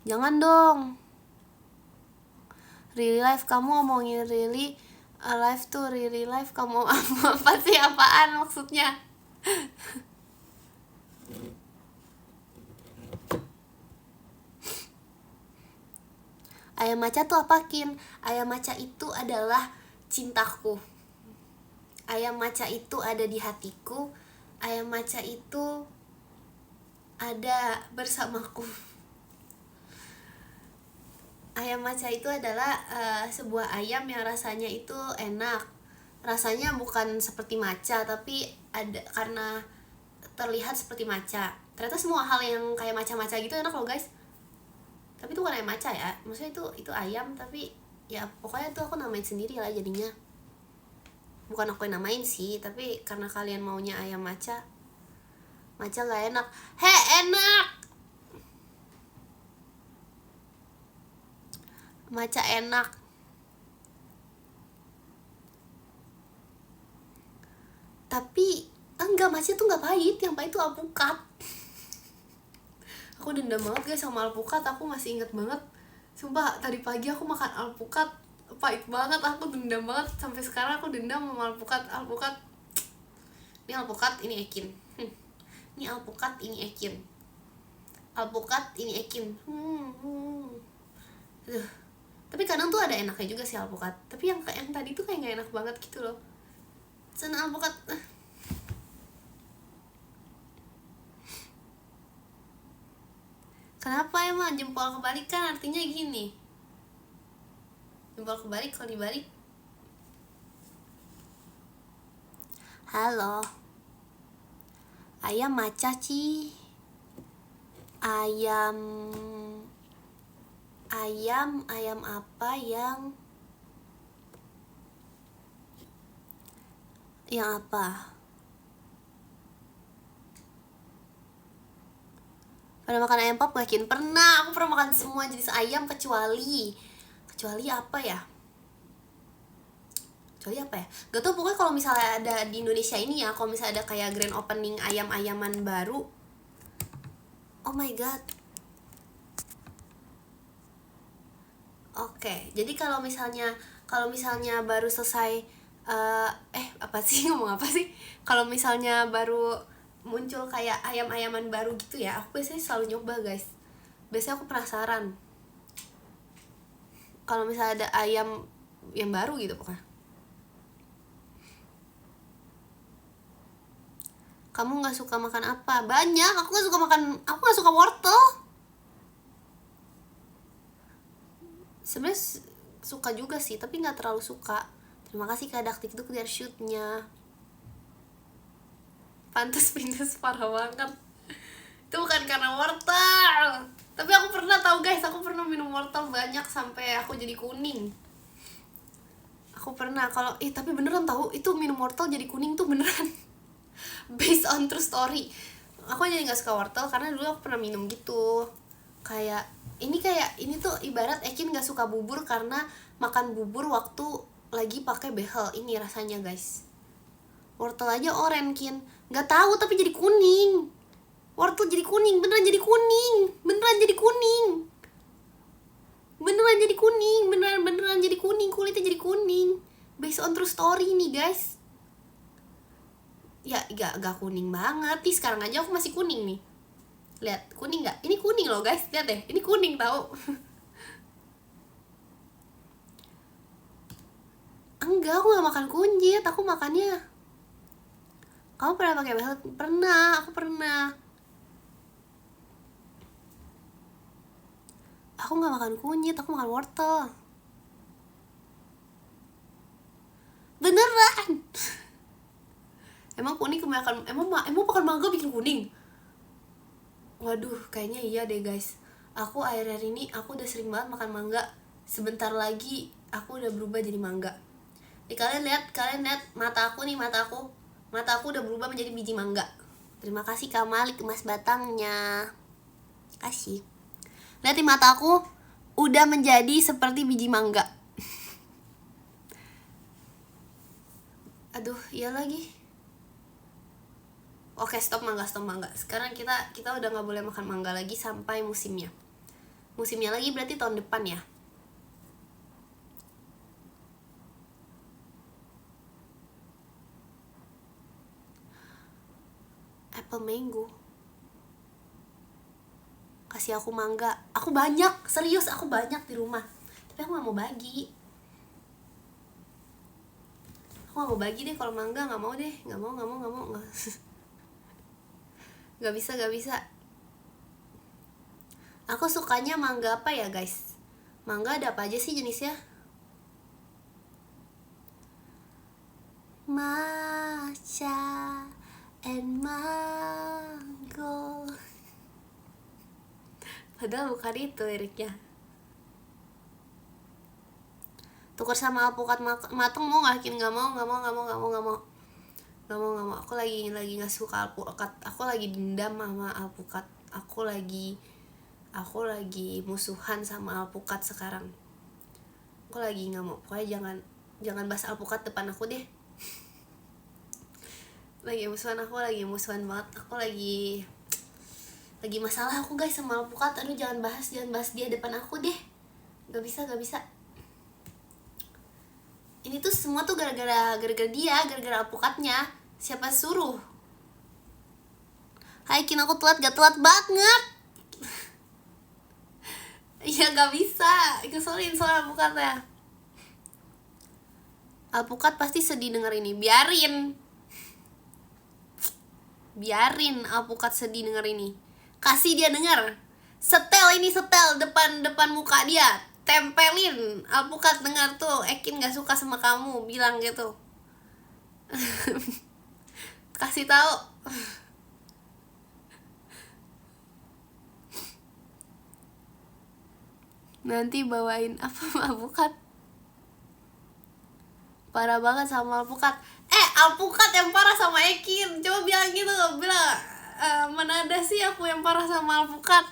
S1: Jangan dong. Really life, kamu ngomongin really life tuh really life, kamu apa sih, apaan maksudnya? Ayam maca tuh apa, Kin? Ayam maca itu adalah cintaku. Ayam maca itu ada di hatiku. Ayam maca itu ada bersamaku. Ayam maca itu adalah sebuah ayam yang rasanya itu enak. Rasanya bukan seperti maca, tapi ada karena terlihat seperti maca. Ternyata semua hal yang kayak maca-maca gitu enak loh guys. Tapi itu bukan ayam maca ya. Maksudnya itu ayam, tapi ya pokoknya tuh aku namain sendiri lah jadinya. Bukan aku yang namain sih, tapi karena kalian maunya ayam maca. Maca gak enak. Enak! Maca enak. Tapi enggak, maca tuh gak pahit. Yang pahit tuh alpukat. Aku dendam banget guys sama alpukat. Aku masih inget banget. Sumpah tadi pagi aku makan alpukat, pahit banget. Aku dendam banget. Sampai sekarang aku dendam sama alpukat. Ini alpukat, ini ekin. Ini alpukat, ini ekin. Alpukat, ini ekin. Tapi kadang tuh ada enaknya juga sih alpukat. Tapi yang tadi tuh kayak gak enak banget gitu loh. Sana alpukat. Kenapa emang jempol kebalik? Kan artinya gini. Jempol kebalik kalau dibalik. Halo. Ayam maca Ci. Ayam apa yang apa? Pernah makan ayam pop gak, Kin? Pernah, aku pernah makan semua jenis ayam kecuali apa ya? Gak tau, pokoknya kalau misalnya ada di Indonesia ini ya, kalau misalnya ada kayak grand opening ayam-ayaman baru, oh my god. Oke, jadi kalau misalnya baru selesai apa sih, ngomong apa sih? Kalau misalnya baru muncul kayak ayam-ayaman baru gitu ya, aku biasanya selalu nyoba guys. Biasanya aku penasaran kalau misalnya ada ayam yang baru gitu pokoknya. Kamu gak suka makan apa? Banyak, aku gak suka wortel. Sebenarnya suka juga sih, tapi gak terlalu suka. Terima kasih Kak Daktikduk dari shootnya. Pantes parah banget. Itu bukan karena wortel. Tapi aku pernah tahu guys, aku pernah minum wortel banyak sampai aku jadi kuning. Aku pernah tapi beneran tahu itu minum wortel jadi kuning tuh beneran. Based on true story. Aku jadi nggak suka wortel karena dulu aku pernah minum gitu. Kayak ini tuh ibarat Ekin nggak suka bubur karena makan bubur waktu lagi pakai behel. Ini rasanya guys. Wortel aja oranye, Kin. Nggak tahu tapi jadi kuning. Wortel jadi kuning, beneran jadi kuning. Beneran jadi kuning, kulitnya jadi kuning. Based on true story nih guys. Ya gak kuning banget nih, sekarang aja aku masih kuning nih. Lihat, kuning nggak? Ini kuning loh guys, lihat deh, ini kuning tau. Enggak, aku nggak makan kunyit, aku makannya. Kamu pernah pakai behel? Pernah, aku pernah. Aku nggak makan kunyit, aku makan wortel. Beneran. Emang kuning kebanyakan, emang makan mangga bikin kuning? Waduh, kayaknya iya deh guys. Aku akhir-akhir ini aku udah sering banget makan mangga. Sebentar lagi aku udah berubah jadi mangga. Nih kalian lihat mata aku nih, mata aku udah berubah menjadi biji mangga. Terima kasih Kak Malik, emas batangnya. Kasih. Lihat nih, mata aku udah menjadi seperti biji mangga. Aduh, iya lagi. Oke, stop mangga. Sekarang kita udah nggak boleh makan mangga lagi sampai musimnya. Musimnya lagi berarti tahun depan ya. Apple mango. Kasih aku mangga. Aku banyak, serius aku banyak di rumah. Tapi aku nggak mau bagi. Aku nggak mau bagi deh kalau mangga, nggak mau deh, nggak mau. Nggak bisa. Aku sukanya mangga apa ya guys? Mangga ada apa aja sih jenisnya? Matcha and mango. Padahal bukan itu liriknya. Tukar sama alpukat mateng mau nggak? Nggak mau. Aku lagi nggak suka alpukat. Aku lagi dendam sama alpukat. Aku lagi musuhan sama alpukat sekarang. Aku lagi nggak mau. Pokoknya jangan bahas alpukat depan aku deh. lagi musuhan banget. Aku lagi masalah aku guys sama alpukat. Aduh, jangan bahas dia depan aku deh. Gak bisa. Ini tuh semua tuh gara-gara dia, gara-gara alpukatnya. Siapa suruh? Hai Kin, aku telat, gak telat banget. Ya gak bisa, keselin soal alpukatnya. Alpukat pasti sedih denger ini. Biarin alpukat sedih denger ini. Kasih dia denger. Setel depan muka dia. Tempelin alpukat dengar tuh. Ekin gak suka sama kamu, bilang gitu. Kasih tahu. Nanti bawain apa alpukat. Parah banget sama alpukat. Alpukat yang parah sama Ekin. Coba bilang gitu, bilang mana ada sih aku yang parah sama alpukat.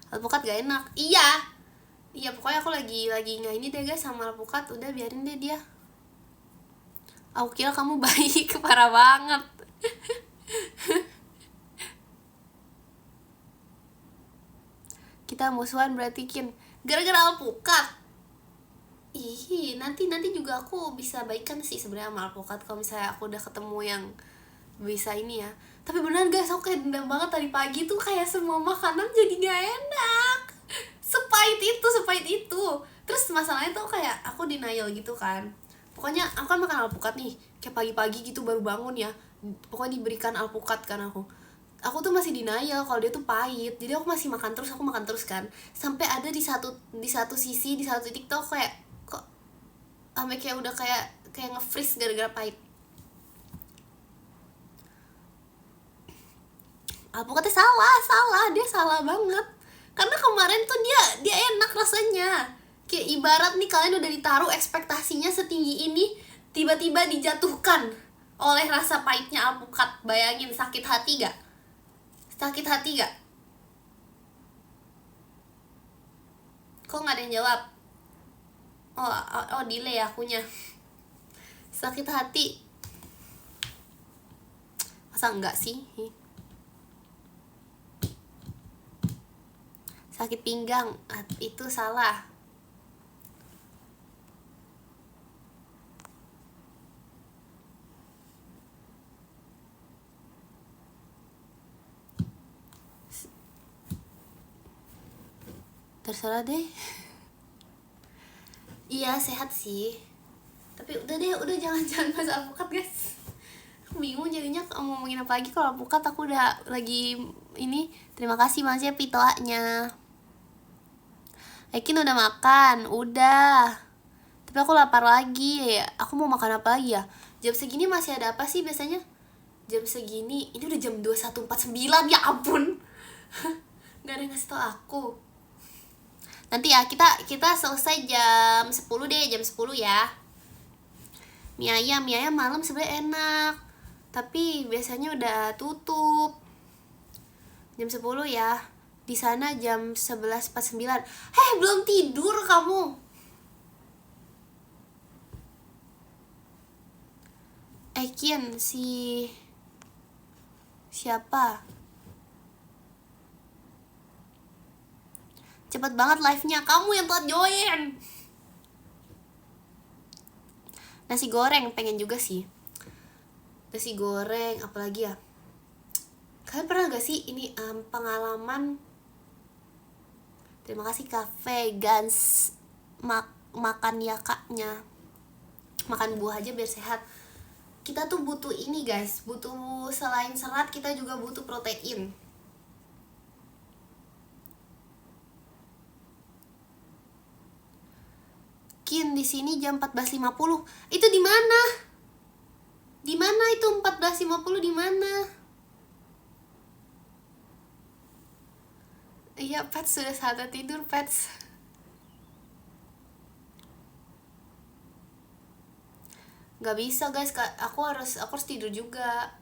S1: Alpukat gak enak. Iya pokoknya aku lagi nggak ini deh guys sama alpukat. Udah biarin deh dia. Aku kira kamu baik. Parah banget. Kita musuhan berarti Kin. Gara-gara alpukat. Ih, nanti juga aku bisa baikan sih sebenarnya sama alpukat kalau misalnya aku udah ketemu yang bisa ini ya. Tapi beneran guys, aku kayak dendam banget tadi pagi tuh, kayak semua makanan jadi gak enak. Sepahit itu. Terus masalahnya tuh kayak aku denial gitu kan. Pokoknya aku kan makan alpukat nih, kayak pagi-pagi gitu baru bangun ya. Pokoknya diberikan alpukat kan aku tuh masih denial kalau dia tuh pahit. Jadi aku masih makan terus kan. Sampai ada di satu sisi, di satu titik tuh kayak kok sampai kayak udah kayak nge-freeze gara-gara pahit. Alpukatnya salah, dia salah banget. Karena kemarin tuh dia enak rasanya. Kayak ibarat nih kalian udah ditaruh ekspektasinya setinggi ini, tiba-tiba dijatuhkan oleh rasa pahitnya alpukat. Bayangin sakit hati gak? Kok gak ada yang jawab? Oh delay akunya. Sakit hati. Masa enggak sih? Sakit pinggang, itu salah. terserah deh. Iya sehat sih, tapi udah deh, udah jangan bahas alpukat guys. Aku bingung jadinya ngomongin apa lagi kalau alpukat. Aku udah lagi ini. Terima kasih Mas ya pitoanya. Ekin udah makan, udah. Tapi aku lapar lagi. Aku mau makan apa lagi ya? Jam segini masih ada apa sih biasanya? Jam segini, ini udah jam 21.49, ya ampun. Gak ada yang ngasih tau aku. Nanti ya kita selesai jam 10 deh, jam 10 ya. Mie ayam malam sebenarnya enak, tapi biasanya udah tutup. Jam 10 ya. Di sana jam 11.49. Heh, belum tidur kamu. Ekin siapa? Cepet banget live-nya, kamu yang telat join. Nasi goreng pengen juga sih. Nasi goreng apalagi ya? Kalian pernah gak sih ini pengalaman? Terima kasih Cafe Gans makan ya kaknya. Makan buah aja biar sehat. Kita tuh butuh ini guys, butuh selain serat kita juga butuh protein. Kin di sini jam 14.50. Itu di mana? Di mana itu 14.50 di mana? Iya, Pets sudah saatnya tidur, Pets. Gak bisa guys, aku harus tidur juga.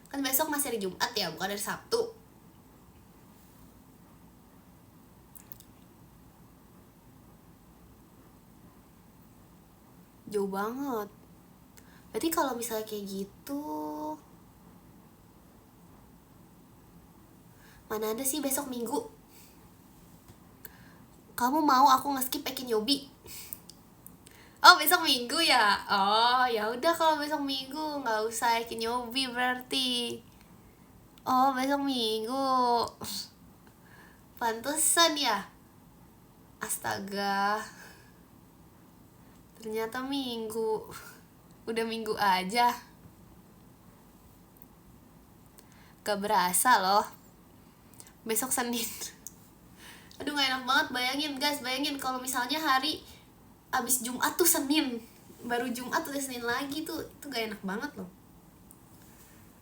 S1: Kan besok masih hari Jumat ya, bukan hari Sabtu. Jauh banget. Berarti kalau misalnya kayak gitu, mana ada sih besok Minggu. Kamu mau aku nge-skip Ekin Yobi? Oh besok Minggu ya? Oh ya udah, kalau besok Minggu nggak usah Ekin Yobi berarti. Oh besok Minggu. Pantesan ya. Astaga. Ternyata Minggu. Udah Minggu aja. Gak berasa loh. Besok Senin. Aduh gak enak banget, bayangin kalau misalnya hari abis Jumat tuh Senin, baru Jumat udah Senin lagi tuh, itu gak enak banget loh.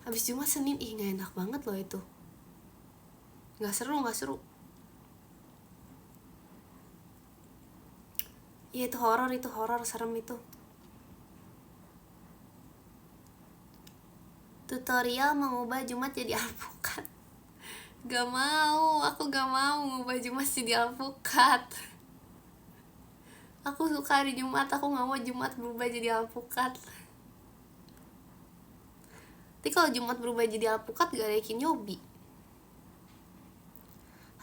S1: Habis Jumat Senin, gak enak banget loh itu. Gak seru. Iya itu horor, serem itu. Tutorial mengubah Jumat jadi alpukat. Gak mau, aku gak mau ngubah Jumat jadi alpukat. Aku suka hari Jumat, aku gak mau Jumat berubah jadi alpukat. Tapi kalau Jumat berubah jadi alpukat gak ada Ekin Yobi.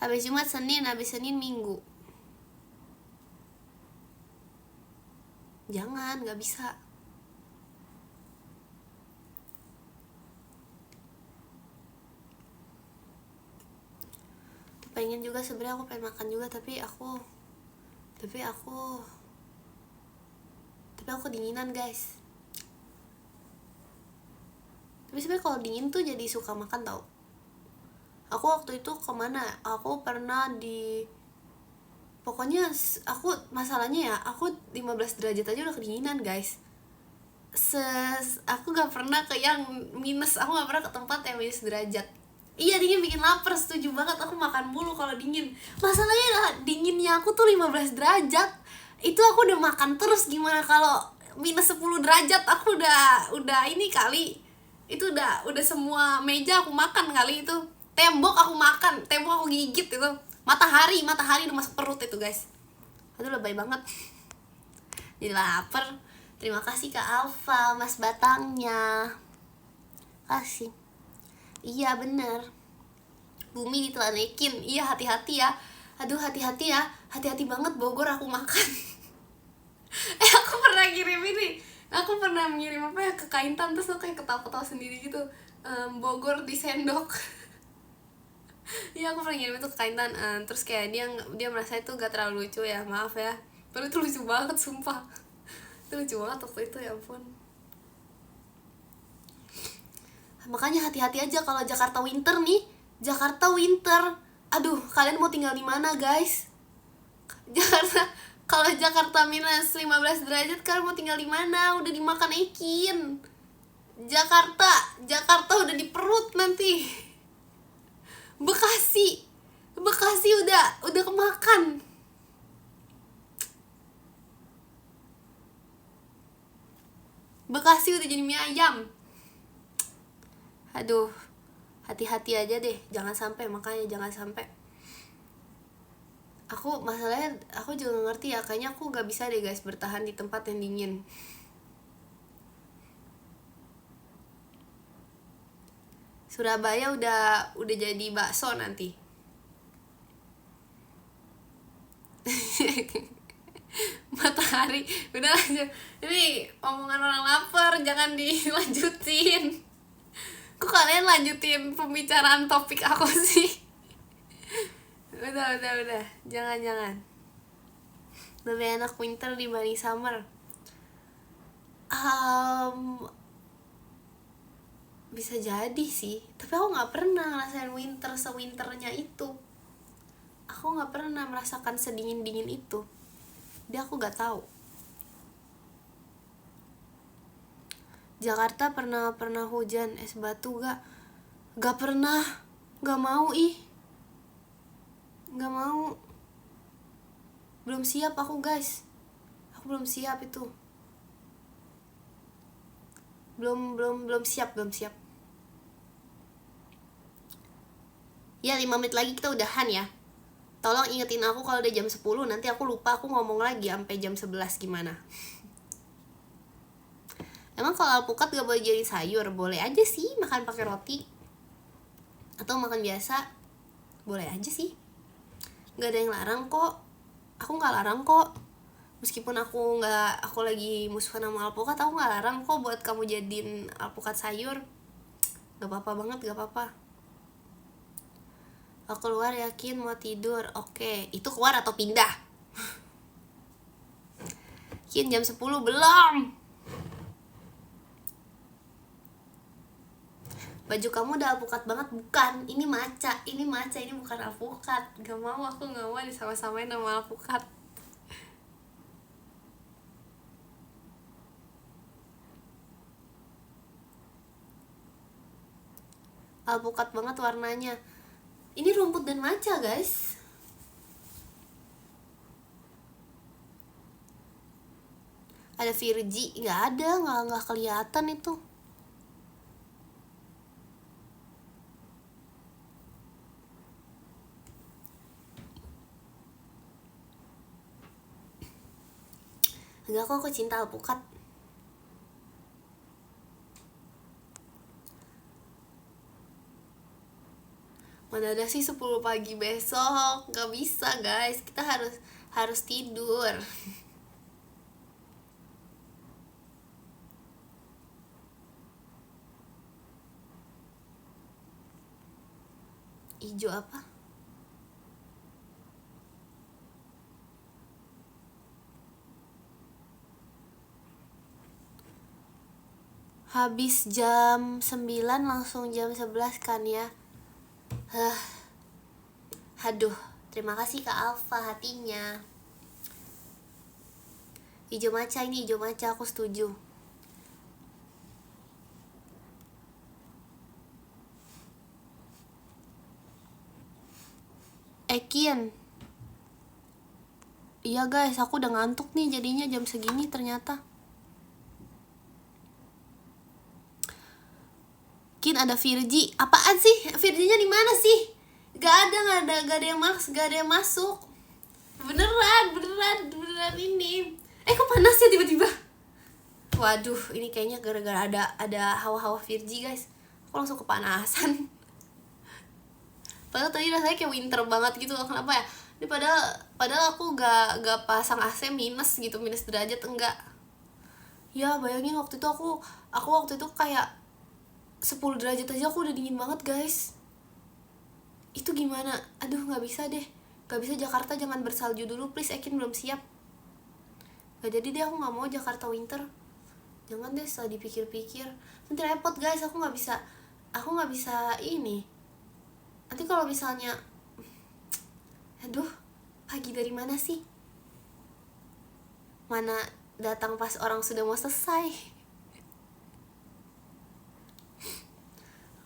S1: Habis Jumat Senin, habis Senin Minggu. Jangan, gak bisa. Pengen juga sebenarnya, aku pengen makan juga, tapi aku dinginan guys. Tapi sebenarnya kalau dingin tuh jadi suka makan tau. Aku waktu itu kemana? Aku pernah pokoknya aku masalahnya ya, aku 15 derajat aja udah kedinginan guys. Aku gak pernah ke yang minus, aku gak pernah ke tempat yang minus derajat. Iya dingin bikin lapar, setuju banget, aku makan mulu kalau dingin. Masalahnya lah, dinginnya aku tuh 15 derajat. Itu aku udah makan terus, gimana kalau minus 10 derajat aku udah ini kali. Itu udah semua meja aku makan kali itu. Tembok aku makan, tembok aku gigit itu. Matahari udah masuk perut itu guys. Aduh lebay banget. Jadi lapar. Terima kasih Kak Alfa, Mas Batangnya. Kasih. Iya bener, bumi ditelan Ekin. Iya hati-hati ya. Aduh hati-hati ya, hati-hati banget Bogor aku makan. Aku pernah kirim ini, aku pernah mengirim apa ya ke Kaintan, terus aku kayak ketawa-ketawa sendiri gitu. Bogor di sendok. Iya aku pernah ngirim itu ke Kaintan, terus kayak dia merasa itu gak terlalu lucu ya, maaf ya. Tapi itu lucu banget sumpah. Itu lucu banget waktu itu, ya ampun. Makanya hati-hati aja kalau Jakarta winter nih. Jakarta winter. Aduh, kalian mau tinggal di mana, guys? Jakarta, kalau Jakarta minus 15 derajat kalian mau tinggal di mana? Udah dimakan Ekin. Jakarta udah di perut nanti. Bekasi udah kemakan. Bekasi udah jadi mie ayam. Aduh, hati-hati aja deh, jangan sampai, makanya jangan sampai. Masalahnya aku juga ngerti ya, kayaknya aku gak bisa deh guys bertahan di tempat yang dingin. Surabaya udah jadi bakso nanti. Matahari, udah lanjut. Ini omongan orang lapar, jangan dilanjutin. Kok kalian lanjutin pembicaraan topik aku sih? Udah. Jangan. Lebih enak winter dibanding summer. Bisa jadi sih, tapi aku nggak pernah ngerasain winter sewinternya itu. Aku nggak pernah merasakan sedingin itu. Dia aku nggak tahu. Jakarta pernah hujan es batu gak pernah, gak mau gak mau, belum siap aku guys, aku belum siap itu, belum siap. Ya 5 menit lagi kita udahan ya. Tolong ingetin aku kalau udah jam 10, nanti aku lupa aku ngomong lagi sampai jam 11 gimana. Emang kalau alpukat gak boleh jadi sayur? Boleh aja sih, makan pakai roti atau makan biasa, boleh aja sih, gak ada yang larang kok. Aku gak larang kok, meskipun aku lagi musuhan sama alpukat, aku gak larang kok buat kamu jadiin alpukat sayur. Gak apa-apa banget, gak apa-apa. Aku keluar yakin mau tidur. Oke, itu keluar atau pindah? Kin jam 10 belum. Baju kamu udah alpukat banget. Bukan, ini maca, ini bukan alpukat. Gak mau, aku gak mau disama-samain sama alpukat. Alpukat banget warnanya. Ini rumput dan maca guys. Ada Virgi? Gak ada, gak kelihatan itu. Enggak kok, aku cinta alpukat. Mana ada sih 10 pagi besok. Gak bisa guys, kita harus tidur. Ijo apa? Habis jam 9 langsung jam 11 kan ya. Aduh, terima kasih Kak Alfa hatinya. Hijau maca, ini hijau maca, aku setuju. Ekin. Iya guys, aku udah ngantuk nih jadinya jam segini ternyata. Kin ada Virgi. Apaan sih? Virginya di mana sih? Gak ada yang masuk. Beneran ini. Kok panas ya tiba-tiba? Waduh, ini kayaknya gara-gara ada hawa-hawa Virgi guys. Aku langsung kepanasan. Padahal tadi rasanya kayak winter banget gitu loh. Kenapa ya? Ini padahal aku gak pasang AC minus derajat, enggak. Ya bayangin waktu itu aku waktu itu kayak 10 derajat aja aku udah dingin banget guys. Itu gimana? Aduh nggak bisa deh, nggak bisa. Jakarta jangan bersalju dulu please, Ekin belum siap. Gak jadi deh, aku nggak mau Jakarta winter. Jangan deh, setelah dipikir-pikir nanti repot guys. Aku nggak bisa ini. Nanti kalau misalnya, aduh, pagi dari mana sih? Mana datang pas orang sudah mau selesai.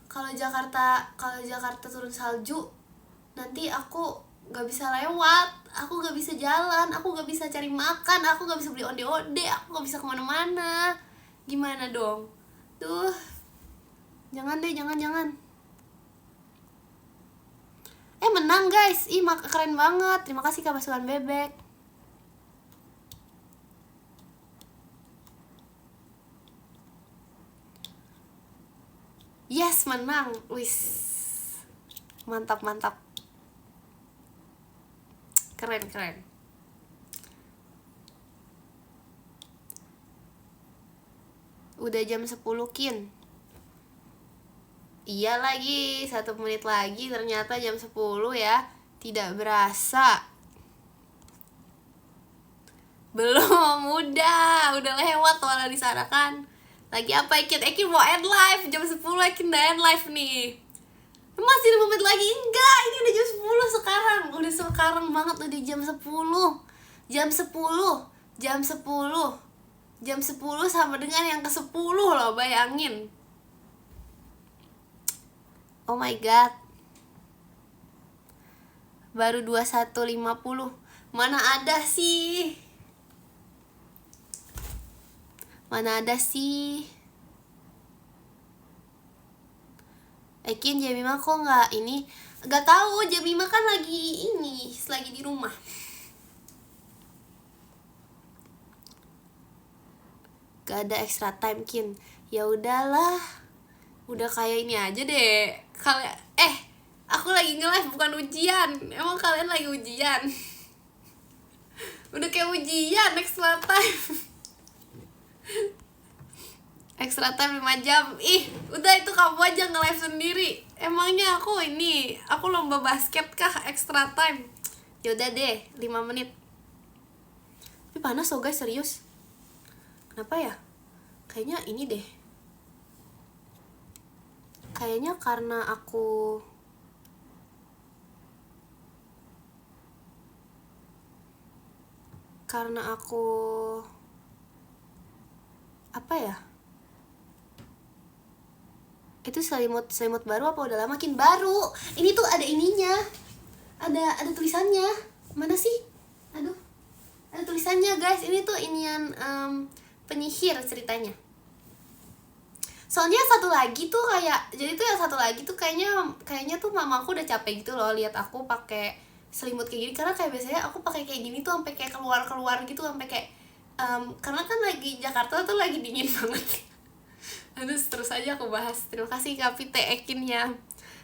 S1: Kalau Jakarta turun salju, nanti aku nggak bisa lewat, aku nggak bisa jalan, aku nggak bisa cari makan, aku nggak bisa beli onde-onde, aku nggak bisa kemana-mana. Gimana dong? Tuh, jangan deh, jangan. Menang guys, keren banget. Terima kasih Kak Pasukan Bebek. Yes, menang. Wis, mantap. Keren. Udah jam 10 Kin. Iya lagi, 1 menit lagi ternyata jam 10 ya. Tidak berasa. Belum, udah lewat malah di sana kan. Lagi apa Ekin mau end live jam 10, Ekin udah end live nih. Masih 5 menit lagi, enggak, ini udah jam 10 sekarang. Udah sekarang banget, udah jam 10. Jam 10 sama dengan yang ke-10 loh, bayangin. Oh my god. Baru 21.50. Mana ada sih? Ekin Jemima kok nggak ini? Nggak tahu, Jemima kan lagi di rumah. Gak ada extra time Kin. Ya udahlah. Udah kayak ini aja deh. Aku lagi nge-live bukan ujian. Emang kalian lagi ujian? Udah kayak ujian, extra time. Extra time 5 jam. Udah itu kamu aja nge-live sendiri. Emangnya aku lomba basket kah extra time? Yaudah deh, 5 menit. Tapi panas loh guys, serius. Kenapa ya? Kayaknya ini deh. Kayaknya karena aku apa ya? Itu selimut baru apa udah lama Kin? Baru. Ini tuh ada ininya. Ada tulisannya. Mana sih? Aduh. Ada tulisannya guys. Ini tuh inian penyihir ceritanya. Soalnya satu lagi tuh kayaknya tuh mamaku udah capek gitu loh lihat aku pakai selimut kayak gini, karena kayak biasanya aku pakai kayak gini tuh sampai kayak keluar gitu, sampai kayak karena kan lagi Jakarta tuh lagi dingin banget. Aduh, terus aja aku bahas. Terima kasih Kapite Ekinnya.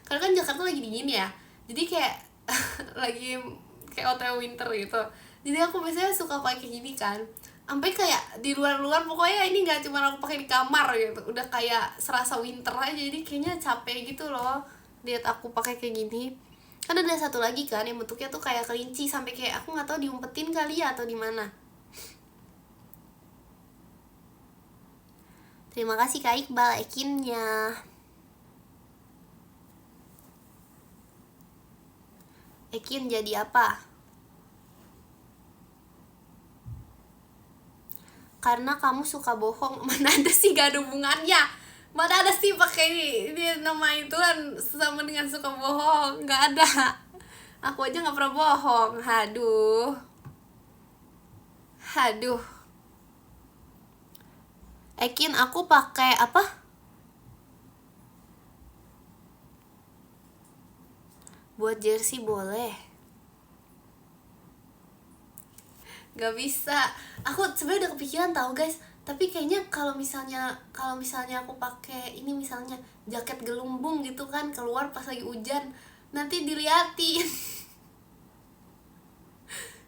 S1: Karena kan Jakarta lagi dingin ya, jadi kayak lagi kayak OTW winter gitu. Jadi aku biasanya suka pakai gini kan, sampai kayak di luar pokoknya ini nggak cuma aku pakai di kamar gitu, udah kayak serasa winter aja. Jadi kayaknya capek gitu loh lihat aku pakai kayak gini. Kan ada satu lagi kan yang bentuknya tuh kayak kelinci, sampai kayak aku nggak tahu diumpetin kali ya atau di mana. Terima kasih Kak Iqbal Ekinnya. Ekin jadi apa? Karena kamu suka bohong. Mana ada sih, gak ada hubungannya. Mana ada sih pakai ini nama itu kan sama dengan suka bohong. Gak ada. Aku aja gak pernah bohong. Haduh. Ekin, aku pakai apa? Buat jersey boleh. Gak bisa. Aku sebenarnya udah kepikiran tahu guys. Tapi kayaknya kalau misalnya aku pakai ini, misalnya jaket gelumbung gitu kan, keluar pas lagi hujan, nanti diliatin.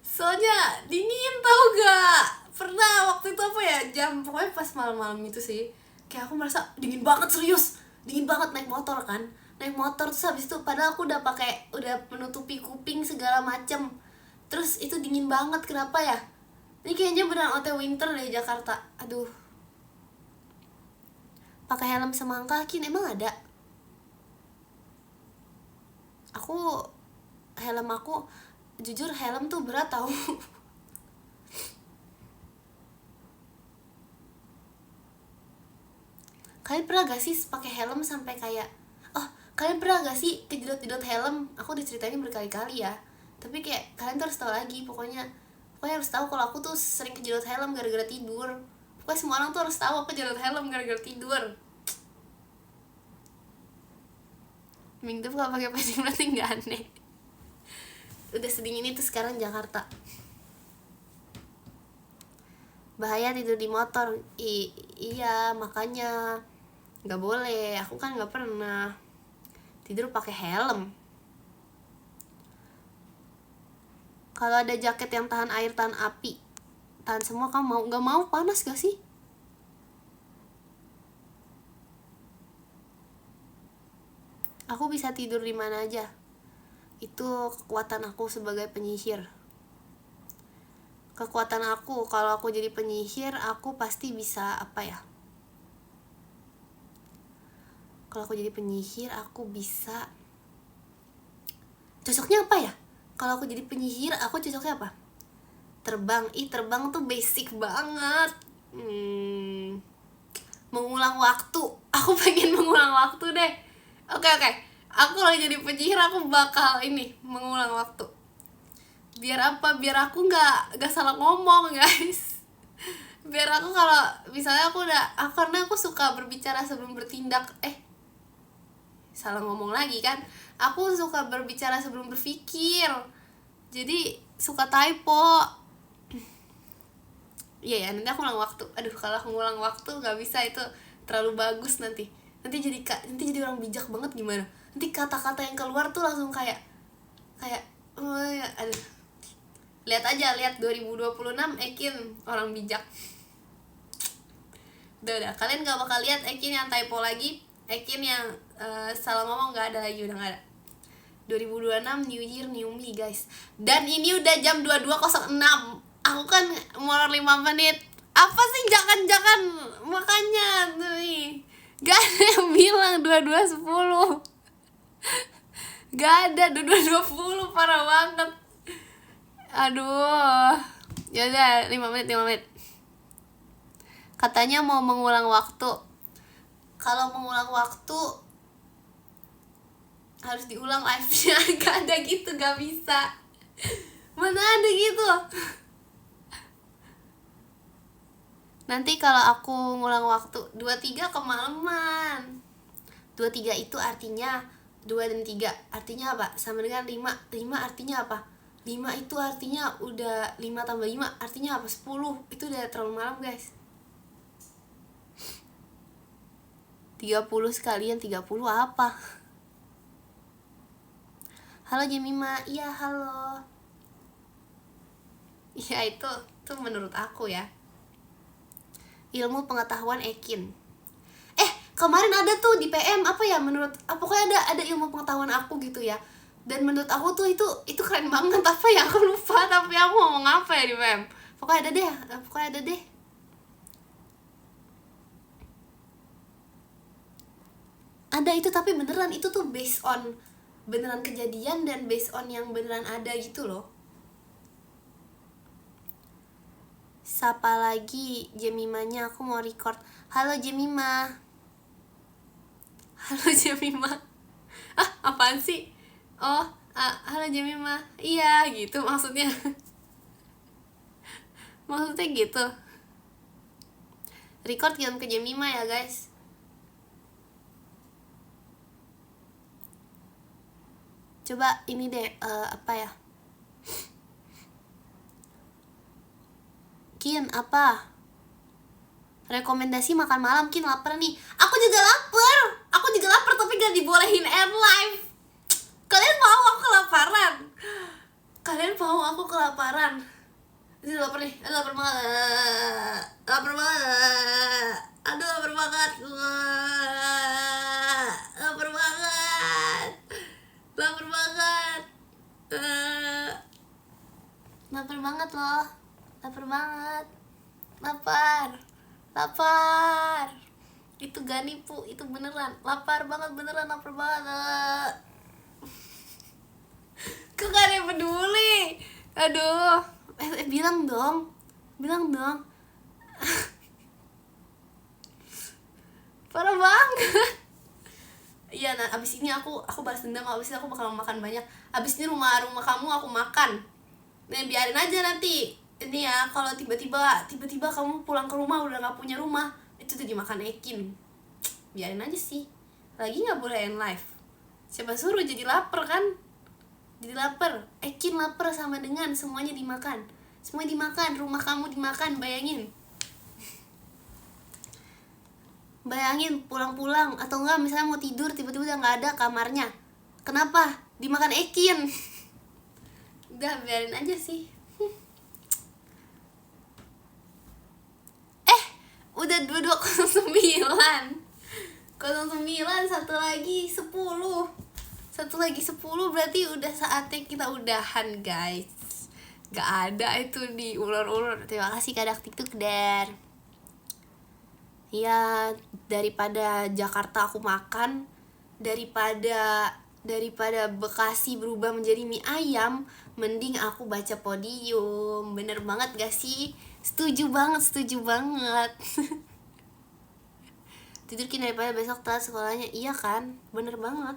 S1: Soalnya dingin tau gak? Pernah waktu itu apa ya, pokoknya pas malam-malam itu sih, kayak aku merasa dingin banget, serius dingin banget, naik motor kan, naik motor. Terus habis itu padahal aku udah menutupi kuping segala macem, terus itu dingin banget. Kenapa ya? Ini kayaknya beneran OTW winter deh Jakarta. Aduh. Pakai helm semangka, Kin, emang ada? Helm aku jujur helm tuh berat tau. Kalian pernah gak sih pakai helm sampai kayak, kalian pernah gak sih kejedot-jedot helm? Aku diceritain berkali-kali ya, tapi kayak kalian tuh harus tahu lagi. Pokoknya harus tahu kalau aku tuh sering kejedot helm gara-gara tidur. Pokoknya semua orang tuh harus tahu aku kejedot helm gara-gara tidur. Minggu tuh kalau pakai pancing berarti nggak aneh. Udah sedingin itu sekarang Jakarta. Bahaya tidur di motor. Iya, makanya nggak boleh. Aku kan nggak pernah tidur pakai helm. Kalau ada jaket yang tahan air, tahan api, tahan semua, kamu mau? Nggak mau? Panas gak sih? Aku bisa tidur di mana aja. Itu kekuatan aku sebagai penyihir. Kekuatan aku, kalau aku jadi penyihir, aku pasti bisa kalau aku jadi penyihir, aku bisa cocoknya apa ya? Kalau aku jadi penyihir, aku cocoknya apa? Terbang. Terbang tuh basic banget. Mengulang waktu. Aku pengen mengulang waktu deh. Oke. Aku lagi jadi penyihir, aku bakal mengulang waktu. Biar apa? Biar aku nggak salah ngomong, guys. Biar aku kalau misalnya karena aku suka berbicara sebelum bertindak. Salah ngomong lagi kan. Aku suka berbicara sebelum berpikir. Jadi suka typo. Iya ya, nanti aku ngulang waktu. Aduh, kalau aku ngulang waktu nggak bisa, itu terlalu bagus nanti jadi orang bijak banget gimana? Nanti kata-kata yang keluar tuh langsung kayak aduh. Lihat 2026 Ekin orang bijak. Udah, kalian gak bakal lihat Ekin yang typo lagi, Ekin yang salah ngomong gak ada lagi, udah gak ada. 2026 New Year New Me, guys. Dan ini udah jam 22.06. Aku kan molor 5 menit. Apa sih jangan makanya nih. Gak ada yang bilang 22.10. Gak ada 22.20, parah banget. Aduh. Ya udah 5 menit. Katanya mau mengulang waktu. Kalau mengulang waktu harus diulang live-nya. Gak ada gitu, gak bisa. Mana ada gitu. Nanti kalau aku ngulang waktu 23 kemalaman. 23 itu artinya 2 dan 3 artinya apa? Sama dengan 5. 5 artinya apa? 5 itu artinya udah 5 tambah 5 artinya apa? 10. Itu udah terlalu malam, guys. 30 sekalian 30 apa? Halo Jemima. Iya, halo. Ya itu menurut aku ya. Ilmu pengetahuan Ekin. Kemarin ada tuh di PM pokoknya ada ilmu pengetahuan aku gitu ya. Dan menurut aku tuh itu keren banget. Apa ya, aku lupa, tapi aku ngomong apa ya di PM. Pokoknya ada deh. Ada itu, tapi beneran itu tuh based on beneran kejadian dan based on yang beneran ada gitu loh. Siapa lagi Jemimanya? Aku mau record. Halo Jemima. Apaan sih? Halo Jemima. Iya gitu maksudnya. Maksudnya gitu. Record kirim ke Jemima ya, guys. Coba ini deh, Kin, apa? Rekomendasi makan malam, Kin, lapar nih. Aku juga lapar tapi gak dibolehin add live. Kalian mau aku kelaparan? Ini lapar nih, lapar banget. Aduh, lapar banget. Lapar banget loh. Lapar banget. Lapar. Itu gak nipu, itu beneran. Lapar banget beneran, lapar banget. Kok gak ada yang peduli? Aduh. Bilang dong. Parah banget. Iya, nah abis ini aku balas dendam, abis ini aku bakal makan banyak. Abis ini rumah kamu aku makan. Nah biarin aja nanti. Ini ya, kalau tiba-tiba kamu pulang ke rumah udah gak punya rumah, itu tuh dimakan Ekin. Biarin aja sih. Lagi gak boleh end life. Siapa suruh jadi lapar kan? Jadi lapar. Ekin lapar sama dengan semuanya dimakan. Semuanya dimakan, rumah kamu dimakan, bayangin. Bayangin pulang-pulang atau enggak misalnya mau tidur tiba-tiba udah nggak ada kamarnya. Kenapa? Dimakan Ekin. Udah biarin aja sih. Udah 22:09. 09, satu lagi 10. Berarti udah saatnya kita udahan, guys. Gak ada itu di ulur-ulur. Terima kasih Kadak TikTok Der. Ya, daripada Jakarta aku makan, daripada Bekasi berubah menjadi mie ayam, mending aku baca Podium. Bener banget gak sih? Setuju banget. Tidurkin daripada besok telat sekolahnya. Iya kan? Bener banget.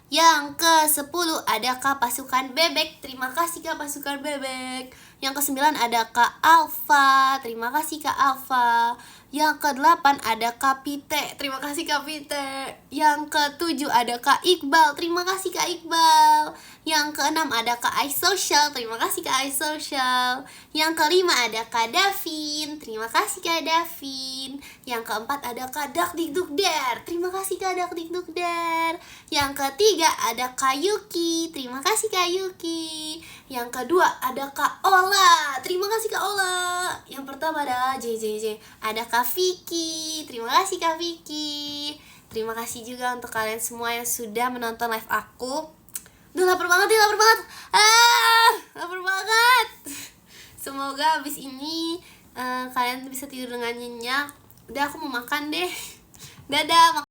S1: Yang ke-10 ada Kak Pasukan Bebek. Terima kasih Kak Pasukan Bebek. Yang ke-9 ada Kak Alfa. Terima kasih Kak Alfa. Yang ke-8 ada Kak Pite. Terima kasih Kak Pite. Yang ke-7 ada Kak Iqbal. Terima kasih Kak Iqbal. Yang ke-6 ada Kak iSocial. Terima kasih Kak iSocial. Yang ke-5 ada Kak Davin. Terima kasih Kak Davin. Yang ke-4 ada Kak Dakdikdukder. Terima kasih Kak Dakdikdukder. Yang ke-3 ada Kak Yuki. Terima kasih Kak Yuki. Yang kedua ada Kak Ola. Terima kasih Kak Ola. Yang pertama ada JJJ. Ada Kak Vicky. Terima kasih Kak Vicky. Terima kasih juga untuk kalian semua yang sudah menonton live aku. Duh, lapar banget. Lapar banget. Semoga abis ini kalian bisa tidur dengan nyenyak. Udah, aku mau makan deh. Dadah.